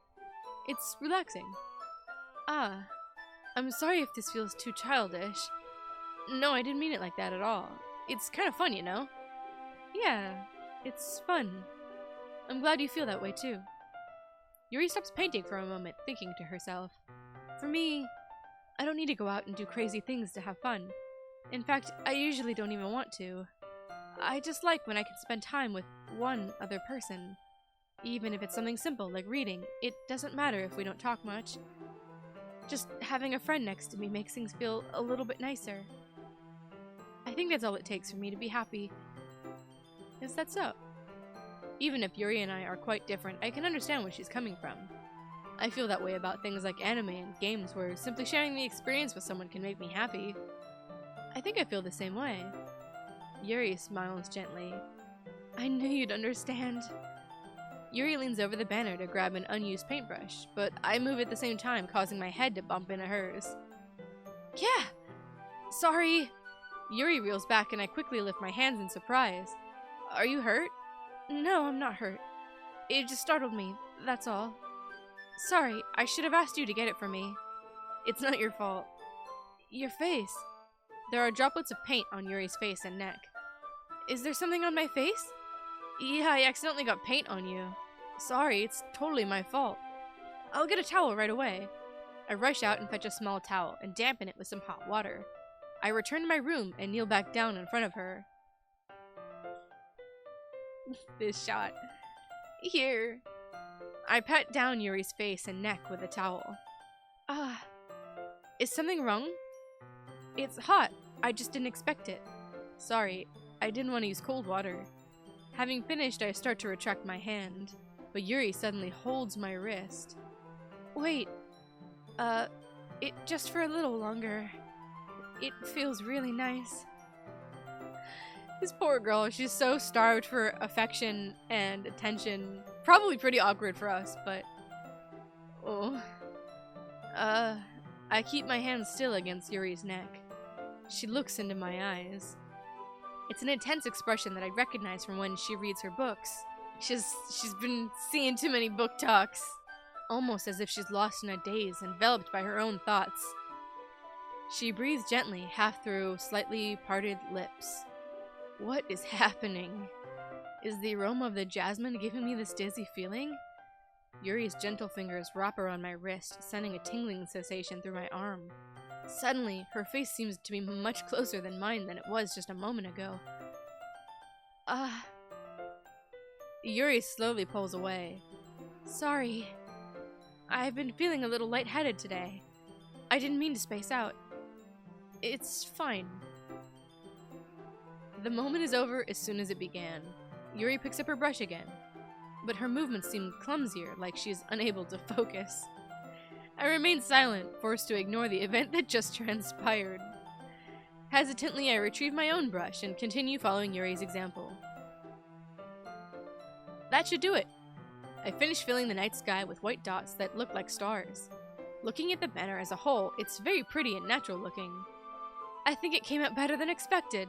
It's relaxing. Ah, I'm sorry if this feels too childish. No, I didn't mean it like that at all. It's kind of fun, you know? Yeah, it's fun. I'm glad you feel that way too. Yuri stops painting for a moment, thinking to herself. For me, I don't need to go out and do crazy things to have fun. In fact, I usually don't even want to. I just like when I can spend time with one other person. Even if it's something simple like reading, it doesn't matter if we don't talk much. Just having a friend next to me makes things feel a little bit nicer. I think that's all it takes for me to be happy. Is that so? Even if Yuri and I are quite different, I can understand where she's coming from. I feel that way about things like anime and games where simply sharing the experience with someone can make me happy. I think I feel the same way. Yuri smiles gently. I knew you'd understand. Yuri leans over the banner to grab an unused paintbrush, but I move at the same time, causing my head to bump into hers. Yeah! Sorry! Yuri reels back and I quickly lift my hands in surprise. Are you hurt? No, I'm not hurt. It just startled me, that's all. Sorry, I should have asked you to get it for me. It's not your fault. Your face. There are droplets of paint on Yuri's face and neck. Is there something on my face? Yeah, I accidentally got paint on you. Sorry, it's totally my fault. I'll get a towel right away. I rush out and fetch a small towel and dampen it with some hot water. I return to my room and kneel back down in front of her. This shot. Here. I pat down Yuri's face and neck with a towel. Is something wrong? It's hot. I just didn't expect it. Sorry, I didn't want to use cold water. Having finished, I start to retract my hand, but Yuri suddenly holds my wrist. Wait, it just for a little longer. It feels really nice. This poor girl, she's so starved for affection and attention. Probably pretty awkward for us, but... Oh. I keep my hand still against Yuri's neck. She looks into my eyes. It's an intense expression that I recognize from when she reads her books. She's been seeing too many book talks. Almost as if she's lost in a daze, enveloped by her own thoughts. She breathes gently, half through slightly parted lips. What is happening? Is the aroma of the jasmine giving me this dizzy feeling? Yuri's gentle fingers wrap around my wrist, sending a tingling sensation through my arm. Suddenly, her face seems to be much closer than mine than it was just a moment ago. Yuri slowly pulls away. Sorry. I've been feeling a little lightheaded today. I didn't mean to space out. It's fine. The moment is over as soon as it began. Yuri picks up her brush again, but her movements seem clumsier, like she is unable to focus. I remain silent, forced to ignore the event that just transpired. Hesitantly, I retrieve my own brush and continue following Yuri's example. That should do it. I finish filling the night sky with white dots that look like stars. Looking at the banner as a whole, it's very pretty and natural looking. I think it came out better than expected.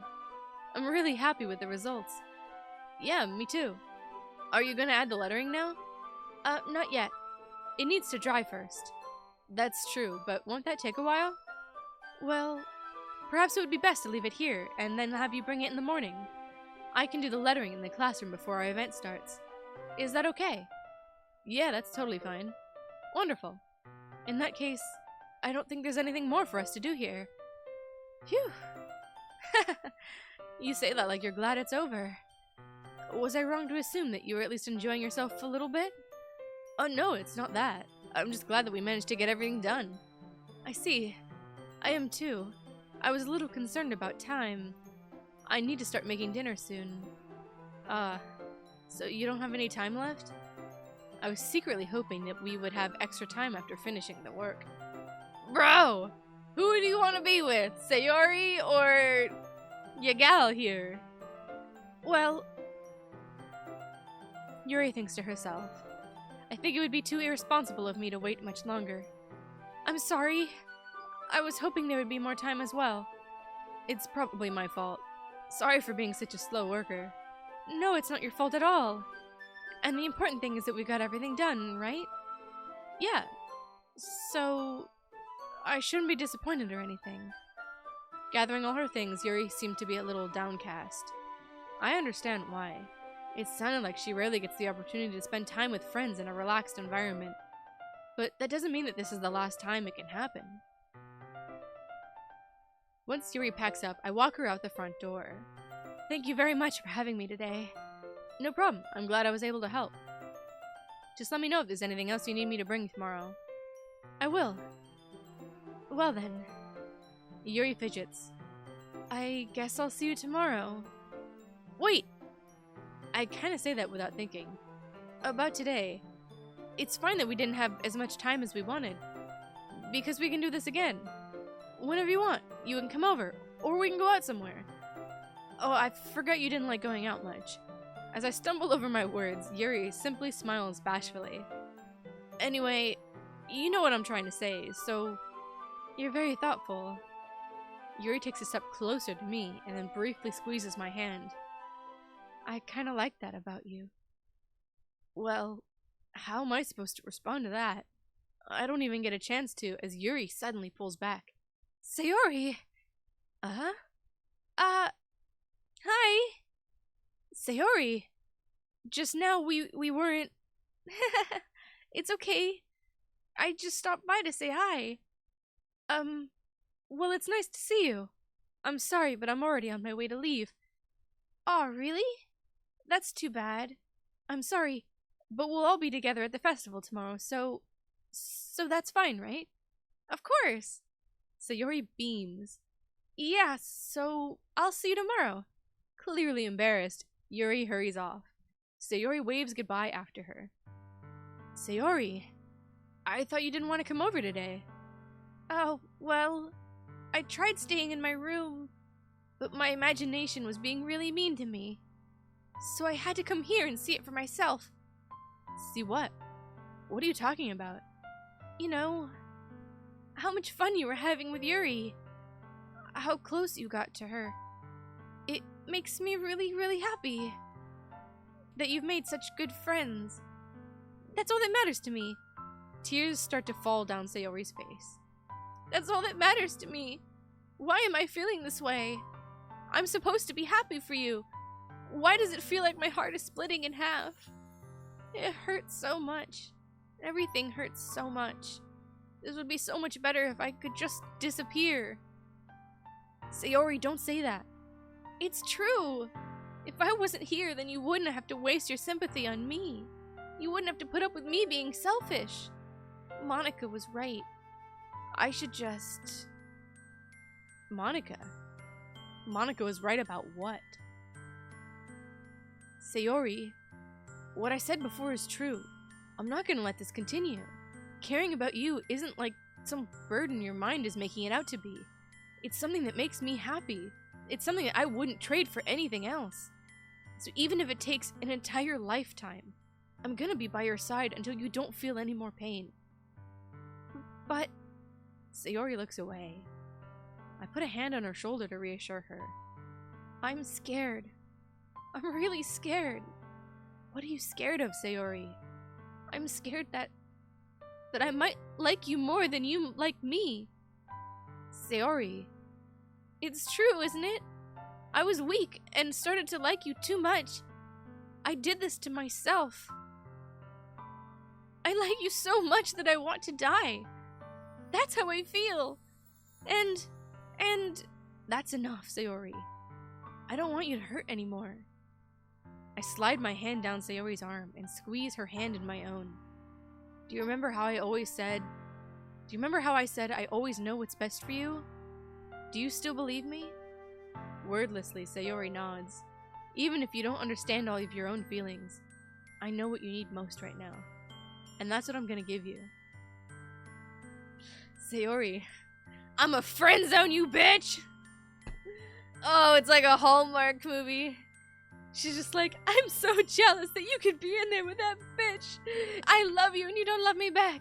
I'm really happy with the results. Yeah, me too. Are you gonna add the lettering now? Not yet. It needs to dry first. That's true, but won't that take a while? Well, perhaps it would be best to leave it here, and then have you bring it in the morning. I can do the lettering in the classroom before our event starts. Is that okay? Yeah, that's totally fine. Wonderful. In that case, I don't think there's anything more for us to do here. Phew. You say that like you're glad it's over. Was I wrong to assume that you were at least enjoying yourself a little bit? Oh no, it's not that. I'm just glad that we managed to get everything done. I see. I am too. I was a little concerned about time. I need to start making dinner soon. So you don't have any time left? I was secretly hoping that we would have extra time after finishing the work. Bro! Who do you want to be with? Sayori or your gal here? Well, Yuri thinks to herself. I think it would be too irresponsible of me to wait much longer. I'm sorry. I was hoping there would be more time as well. It's probably my fault. Sorry for being such a slow worker. No, it's not your fault at all. And the important thing is that we got everything done, right? Yeah. So, I shouldn't be disappointed or anything. Gathering all her things, Yuri seemed to be a little downcast. I understand why. It sounded like she rarely gets the opportunity to spend time with friends in a relaxed environment. But that doesn't mean that this is the last time it can happen. Once Yuri packs up, I walk her out the front door. Thank you very much for having me today. No problem. I'm glad I was able to help. Just let me know if there's anything else you need me to bring tomorrow. I will. Well then. Yuri fidgets. I guess I'll see you tomorrow. Wait! I kinda say that without thinking. About today. It's fine that we didn't have as much time as we wanted. Because we can do this again. Whenever you want. You can come over. Or we can go out somewhere. Oh, I forgot you didn't like going out much. As I stumble over my words, Yuri simply smiles bashfully. Anyway, you know what I'm trying to say, so you're very thoughtful. Yuri takes a step closer to me and then briefly squeezes my hand. I kinda like that about you. Well, how am I supposed to respond to that? I don't even get a chance to, as Yuri suddenly pulls back. Sayori! Hi! Sayori! Just now we weren't... It's okay. I just stopped by to say hi. Well, it's nice to see you. I'm sorry, but I'm already on my way to leave. Aw, really? That's too bad. I'm sorry, but we'll all be together at the festival tomorrow, so that's fine, right? Of course! Sayori beams. Yeah, so I'll see you tomorrow. Clearly embarrassed, Yuri hurries off. Sayori waves goodbye after her. Sayori, I thought you didn't want to come over today. Oh, well, I tried staying in my room, but my imagination was being really mean to me. So I had to come here and see it for myself. See what? What are you talking about? You know, how much fun you were having with Yuri. How close you got to her. It makes me really, really happy that you've made such good friends. That's all that matters to me. Tears start to fall down Sayori's face. That's all that matters to me. Why am I feeling this way? I'm supposed to be happy for you. Why does it feel like my heart is splitting in half? It hurts so much. Everything hurts so much. This would be so much better if I could just disappear. Sayori, don't say that. It's true. If I wasn't here, then you wouldn't have to waste your sympathy on me. You wouldn't have to put up with me being selfish. Monika was right. I should just... Monika? Monika was right about what? Sayori, what I said before is true. I'm not gonna let this continue. Caring about you isn't like some burden your mind is making it out to be. It's something that makes me happy. It's something that I wouldn't trade for anything else. So even if it takes an entire lifetime, I'm gonna be by your side until you don't feel any more pain. But... Sayori looks away. I put a hand on her shoulder to reassure her. I'm scared. I'm really scared. What are you scared of, Sayori? I'm scared that I might like you more than you like me. Sayori, it's true, isn't it? I was weak and started to like you too much. I did this to myself. I like you so much that I want to die. That's how I feel. And that's enough, Sayori. I don't want you to hurt anymore. I slide my hand down Sayori's arm and squeeze her hand in my own. Do you remember how I said I always know what's best for you? Do you still believe me? Wordlessly, Sayori nods. Even if you don't understand all of your own feelings, I know what you need most right now. And that's what I'm gonna give you. Sayori, I'ma friend zone you, bitch! Oh, it's like a Hallmark movie. She's just like, I'm so jealous that you could be in there with that bitch. I love you and you don't love me back.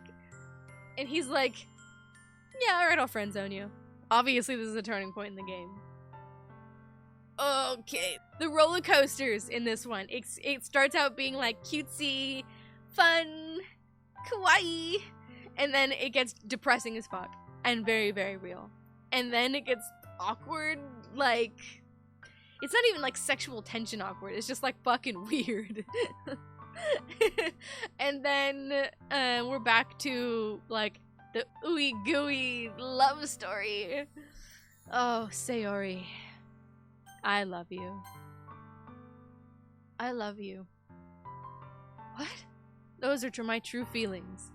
And he's like, yeah, alright, I'll friend zone you. Obviously, this is a turning point in the game. Okay. The roller coasters in this one. It starts out being like cutesy, fun, kawaii. And then it gets depressing as fuck. And very, very real. And then it gets awkward, like... It's not even like sexual tension awkward. It's just like fucking weird. And then we're back to like the ooey gooey love story. Oh, Sayori. I love you. I love you. What? Those are my true feelings.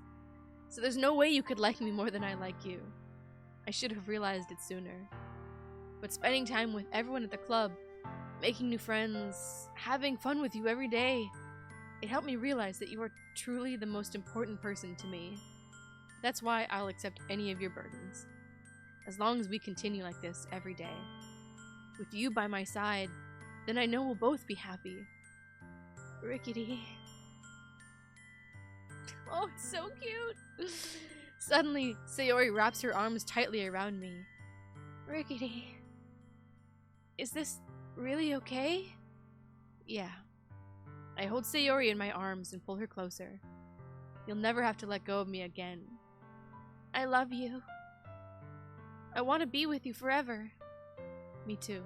So there's no way you could like me more than I like you. I should have realized it sooner. But spending time with everyone at the club, making new friends, having fun with you every day, it helped me realize that you are truly the most important person to me. That's why I'll accept any of your burdens. As long as we continue like this every day. With you by my side, then I know we'll both be happy. Rickety. Oh, it's so cute! Suddenly, Sayori wraps her arms tightly around me. Rickety. Is this really okay? Yeah. I hold Sayori in my arms and pull her closer. You'll never have to let go of me again. I love you. I want to be with you forever. Me too.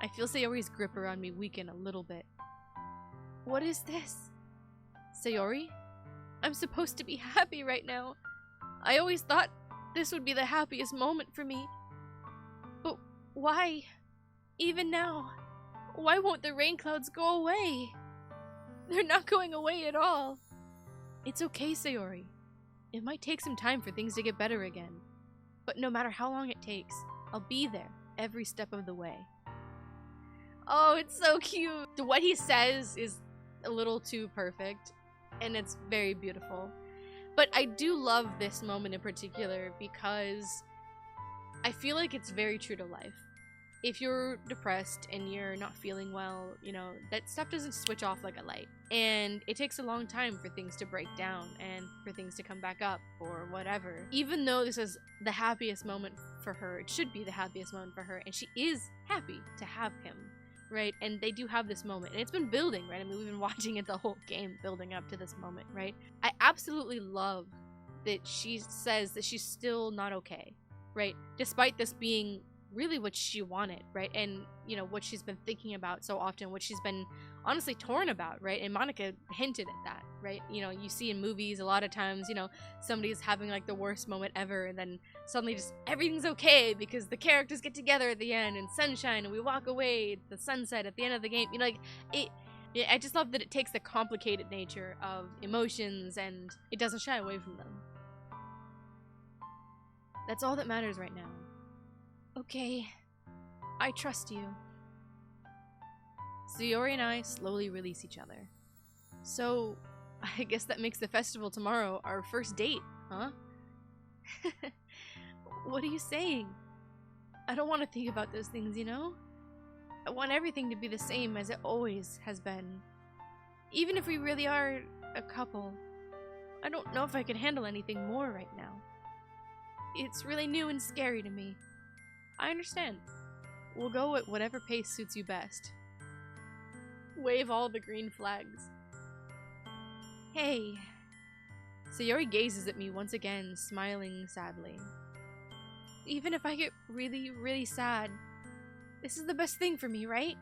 I feel Sayori's grip around me weaken a little bit. What is this? Sayori? I'm supposed to be happy right now. I always thought this would be the happiest moment for me. But why? Even now? Why won't the rain clouds go away? They're not going away at all. It's okay, Sayori. It might take some time for things to get better again. But no matter how long it takes, I'll be there every step of the way. Oh, it's so cute. What he says is a little too perfect, and it's very beautiful. But I do love this moment in particular because I feel like it's very true to life. If you're depressed and you're not feeling well, you know, that stuff doesn't switch off like a light. And it takes a long time for things to break down and for things to come back up or whatever. Even though this is the happiest moment for her, it should be the happiest moment for her, and she is happy to have him, right? And they do have this moment, and it's been building, right? I mean, we've been watching it the whole game building up to this moment, right? I absolutely love that she says that she's still not okay, right? Despite this being really what she wanted, right? And, you know, what she's been thinking about so often, what she's been honestly torn about, right? And Monika hinted at that, right? You know, you see in movies a lot of times, you know, somebody's having like the worst moment ever, and then suddenly just everything's okay because the characters get together at the end and sunshine and we walk away, the sunset at the end of the game. You know, like, I just love that it takes the complicated nature of emotions and it doesn't shy away from them. That's all that matters right now. Okay, I trust you. Sayori and I slowly release each other. So, I guess that makes the festival tomorrow our first date, huh? What are you saying? I don't want to think about those things, you know? I want everything to be the same as it always has been. Even if we really are a couple, I don't know if I can handle anything more right now. It's really new and scary to me. I understand. We'll go at whatever pace suits you best. Wave all the green flags. Hey. Sayori gazes at me once again, smiling sadly. Even if I get really, really sad, this is the best thing for me, right?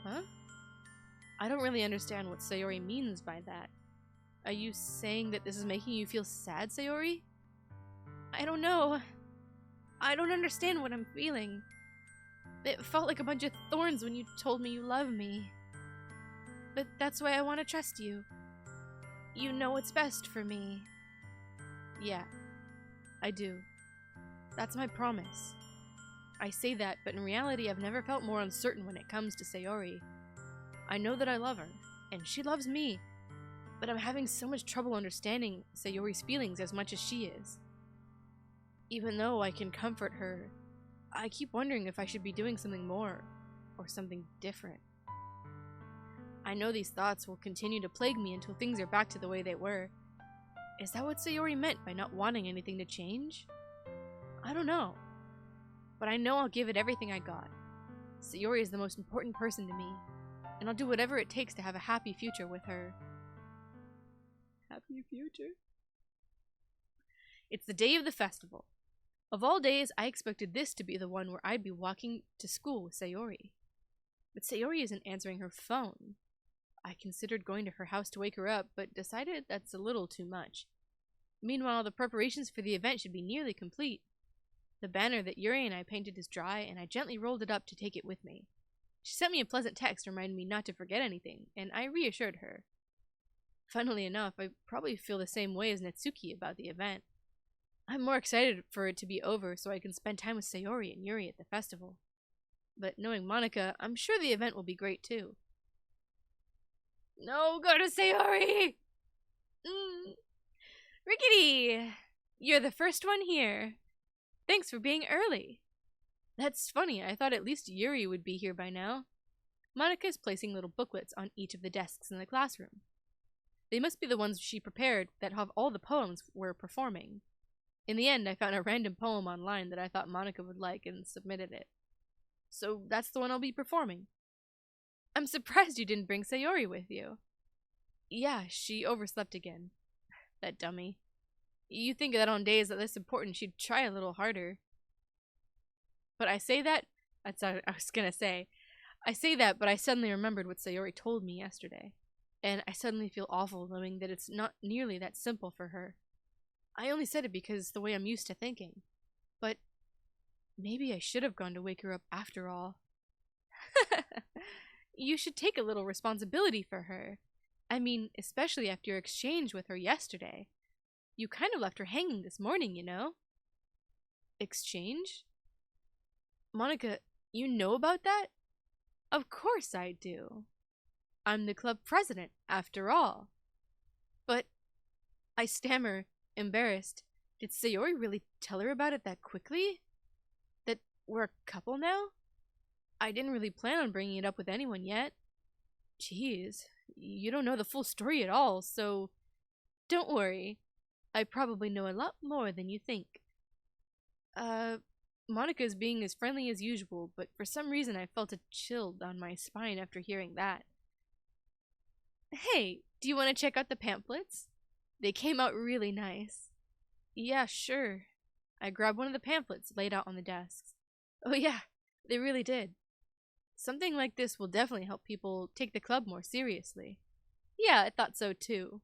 Huh? I don't really understand what Sayori means by that. Are you saying that this is making you feel sad, Sayori? I don't know. I don't understand what I'm feeling. It felt like a bunch of thorns when you told me you love me. But that's why I want to trust you. You know what's best for me. Yeah, I do. That's my promise. I say that, but in reality I've never felt more uncertain when it comes to Sayori. I know that I love her, and she loves me, but I'm having so much trouble understanding Sayori's feelings as much as she is. Even though I can comfort her, I keep wondering if I should be doing something more, or something different. I know these thoughts will continue to plague me until things are back to the way they were. Is that what Sayori meant by not wanting anything to change? I don't know. But I know I'll give it everything I got. Sayori is the most important person to me, and I'll do whatever it takes to have a happy future with her. Happy future? It's the day of the festival. Of all days, I expected this to be the one where I'd be walking to school with Sayori. But Sayori isn't answering her phone. I considered going to her house to wake her up, but decided that's a little too much. Meanwhile, the preparations for the event should be nearly complete. The banner that Yuri and I painted is dry, and I gently rolled it up to take it with me. She sent me a pleasant text reminding me not to forget anything, and I reassured her. Funnily enough, I probably feel the same way as Natsuki about the event. I'm more excited for it to be over so I can spend time with Sayori and Yuri at the festival. But knowing Monika, I'm sure the event will be great too. No, go to Sayori! Rickety! You're the first one here. Thanks for being early. That's funny, I thought at least Yuri would be here by now. Monika is placing little booklets on each of the desks in the classroom. They must be the ones she prepared that have all the poems we're performing. In the end, I found a random poem online that I thought Monika would like and submitted it. So that's the one I'll be performing. I'm surprised you didn't bring Sayori with you. Yeah, she overslept again. That dummy. You think that on days that this important she'd try a little harder. But I say that, that's what I was gonna say. I say that, but I suddenly remembered what Sayori told me yesterday. And I suddenly feel awful knowing that it's not nearly that simple for her. I only said it because the way I'm used to thinking. But maybe I should have gone to wake her up after all. You should take a little responsibility for her. I mean, especially after your exchange with her yesterday. You kind of left her hanging this morning, you know? Exchange? Monika, you know about that? Of course I do. I'm the club president, after all. But, I stammer, embarrassed. Did Sayori really tell her about it that quickly? That we're a couple now? I didn't really plan on bringing it up with anyone yet. Jeez, you don't know the full story at all, so don't worry. I probably know a lot more than you think. Monika's being as friendly as usual, but for some reason I felt a chill down my spine after hearing that. Hey, do you want to check out the pamphlets? They came out really nice. Yeah, sure. I grabbed one of the pamphlets laid out on the desks. Oh yeah, they really did. Something like this will definitely help people take the club more seriously. Yeah, I thought so too.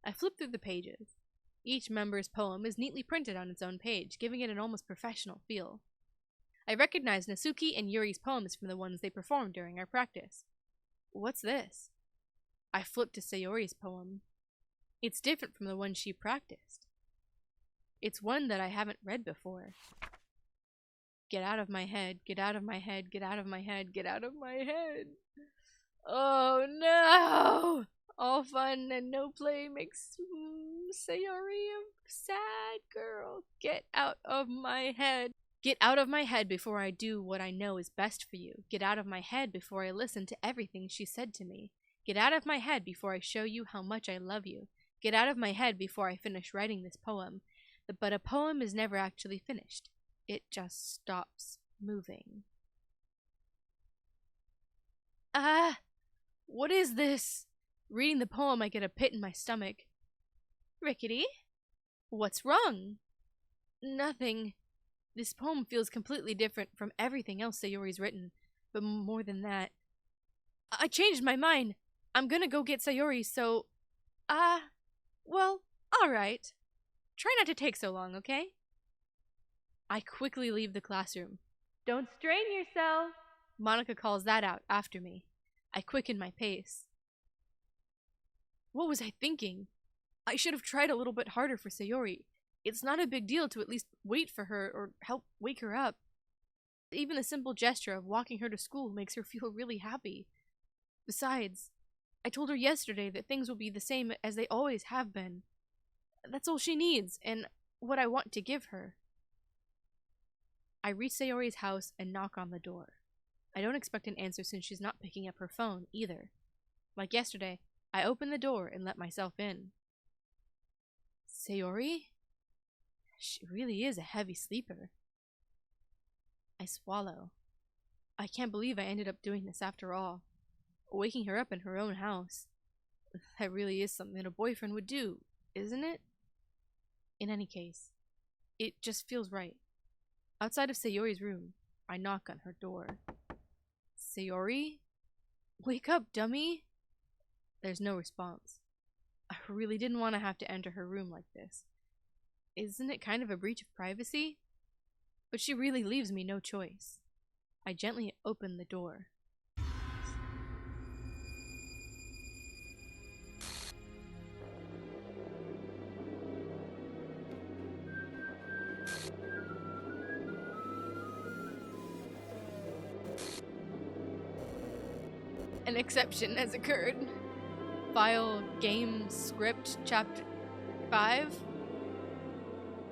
I flipped through the pages. Each member's poem is neatly printed on its own page, giving it an almost professional feel. I recognized Natsuki and Yuri's poems from the ones they performed during our practice. What's this? I flipped to Sayori's poem. It's different from the one she practiced. It's one that I haven't read before. Get out of my head, get out of my head, get out of my head, get out of my head. Oh no! All fun and no play makes Sayori a sad girl. Get out of my head. Get out of my head before I do what I know is best for you. Get out of my head before I listen to everything she said to me. Get out of my head before I show you how much I love you. Get out of my head before I finish writing this poem. But a poem is never actually finished. It just stops moving. What is this? Reading the poem, I get a pit in my stomach. Rickety? What's wrong? Nothing. This poem feels completely different from everything else Sayori's written, but more than that. I changed my mind. I'm gonna go get Sayori, so... well, alright. Try not to take so long, okay? I quickly leave the classroom. Don't strain yourself. Monika calls that out after me. I quicken my pace. What was I thinking? I should have tried a little bit harder for Sayori. It's not a big deal to at least wait for her or help wake her up. Even the simple gesture of walking her to school makes her feel really happy. Besides, I told her yesterday that things will be the same as they always have been. That's all she needs, and what I want to give her. I reach Sayori's house and knock on the door. I don't expect an answer since she's not picking up her phone, either. Like yesterday, I open the door and let myself in. Sayori? She really is a heavy sleeper. I swallow. I can't believe I ended up doing this after all. Waking her up in her own house. That really is something that a boyfriend would do, isn't it? In any case, it just feels right. Outside of Sayori's room, I knock on her door. Sayori? Wake up, dummy! There's no response. I really didn't want to have to enter her room like this. Isn't it kind of a breach of privacy? But she really leaves me no choice. I gently open the door. An exception has occurred. File game script chapter 5.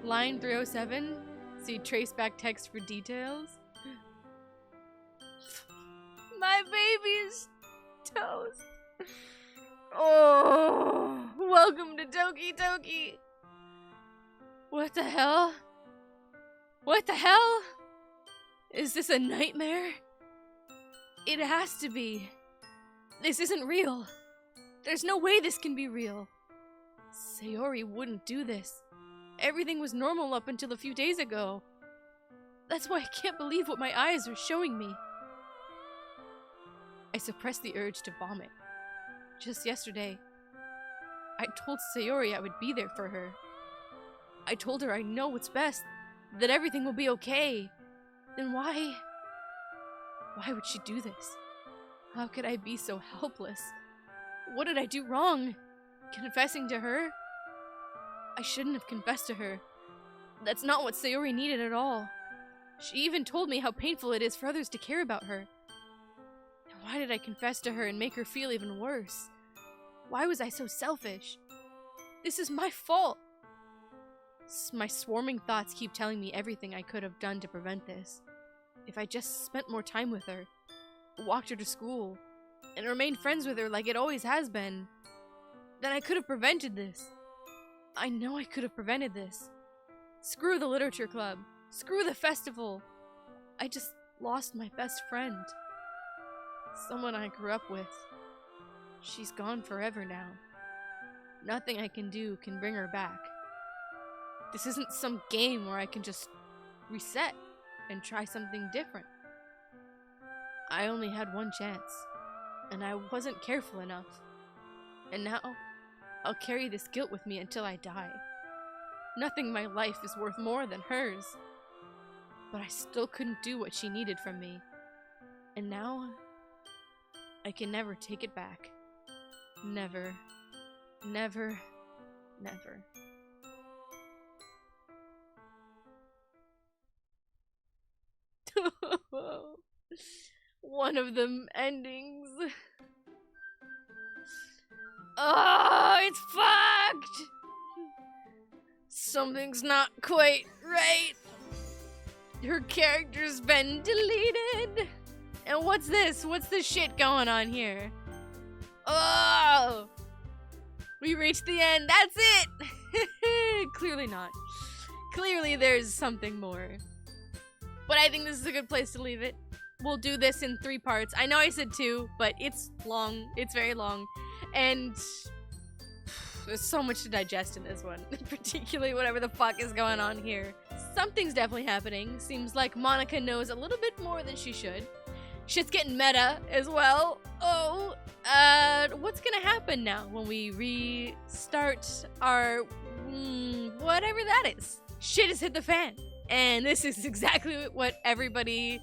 Line 307. See traceback text for details. My baby's toes. Oh, welcome to Doki Doki. What the hell? What the hell? Is this a nightmare? It has to be. This isn't real. There's no way this can be real. Sayori wouldn't do this. Everything was normal up until a few days ago. That's why I can't believe what my eyes are showing me. I suppress the urge to vomit. Just yesterday, I told Sayori I would be there for her. I told her I know what's best, that everything will be okay. Then why would she do this? How could I be so helpless? What did I do wrong? Confessing to her? I shouldn't have confessed to her. That's not what Sayori needed at all. She even told me how painful it is for others to care about her. Why did I confess to her and make her feel even worse? Why was I so selfish? This is my fault. My swarming thoughts keep telling me everything I could have done to prevent this. If I just spent more time with her, walked her to school, and remained friends with her like it always has been, then I could have prevented this. I know I could have prevented this. Screw the literature club. Screw the festival. I just lost my best friend. Someone I grew up with. She's gone forever now. Nothing I can do can bring her back. This isn't some game where I can just reset and try something different. I only had one chance, and I wasn't careful enough. And now, I'll carry this guilt with me until I die. Nothing in my life is worth more than hers. But I still couldn't do what she needed from me. And now, I can never take it back. Never. Never. Never. One of them endings. Oh, it's fucked! Something's not quite right. Her character's been deleted. And what's this? What's this shit going on here? Oh! We reached the end. That's it! Clearly not. Clearly there's something more. But I think this is a good place to leave it. We'll do this in 3 parts. I know I said 2, but it's long. It's very long. And there's so much to digest in this one. Particularly whatever the fuck is going on here. Something's definitely happening. Seems like Monika knows a little bit more than she should. Shit's getting meta as well. Oh, what's gonna happen now when we restart our whatever that is? Shit has hit the fan. And this is exactly what everybody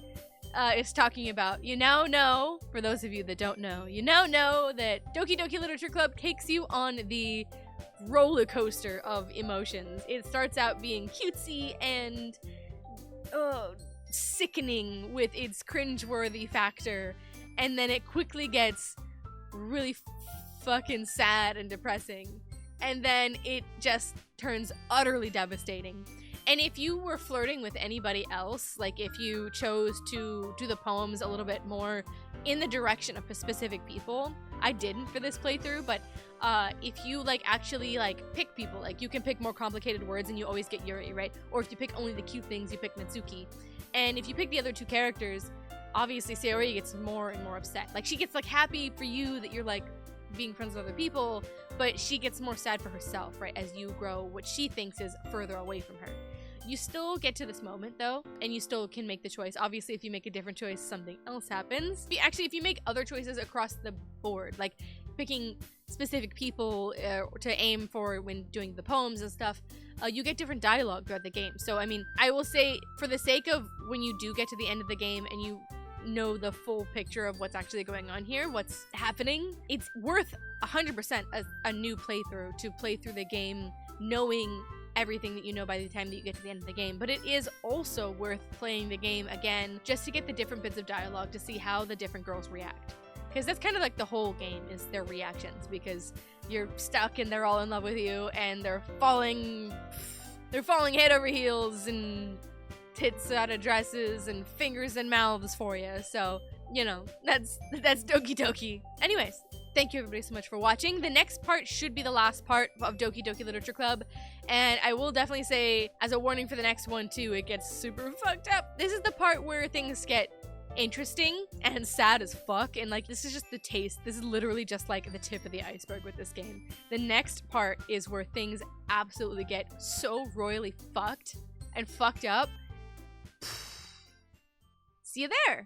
is talking about. You now know, for those of you that don't know, you now know that Doki Doki Literature Club takes you on the roller coaster of emotions. It starts out being cutesy and sickening with its cringeworthy factor, and then it quickly gets really fucking sad and depressing, and then it just turns utterly devastating. And if you were flirting with anybody else, like if you chose to do the poems a little bit more in the direction of specific people, I didn't for this playthrough, but if you like actually like pick people, like you can pick more complicated words and you always get Yuri, right? Or if you pick only the cute things, you pick Natsuki. And if you pick the other 2 characters, obviously Sayori gets more and more upset. Like she gets like happy for you that you're like being friends with other people, but she gets more sad for herself, right? As you grow what she thinks is further away from her. You still get to this moment though, and you still can make the choice. Obviously, if you make a different choice, something else happens. If you make other choices across the board, like picking specific people to aim for when doing the poems and stuff, you get different dialogue throughout the game. So, I mean, I will say, for the sake of when you do get to the end of the game and you know the full picture of what's actually going on here, what's happening, it's worth 100% a new playthrough to play through the game knowing everything that you know by the time that you get to the end of the game. But it is also worth playing the game again just to get the different bits of dialogue to see how the different girls react. Because that's kind of like the whole game, is their reactions, because you're stuck and they're all in love with you and they're falling head over heels and tits out of dresses and fingers and mouths for you. So, you know, that's Doki Doki. Anyways, thank you everybody so much for watching. The next part should be the last part of Doki Doki Literature Club, and I will definitely say, as a warning for the next one too, it gets super fucked up. This is the part where things get interesting and sad as fuck, and like this is just the taste. This is literally just like the tip of the iceberg with this game. The next part is where things absolutely get so royally fucked and fucked up. See you there.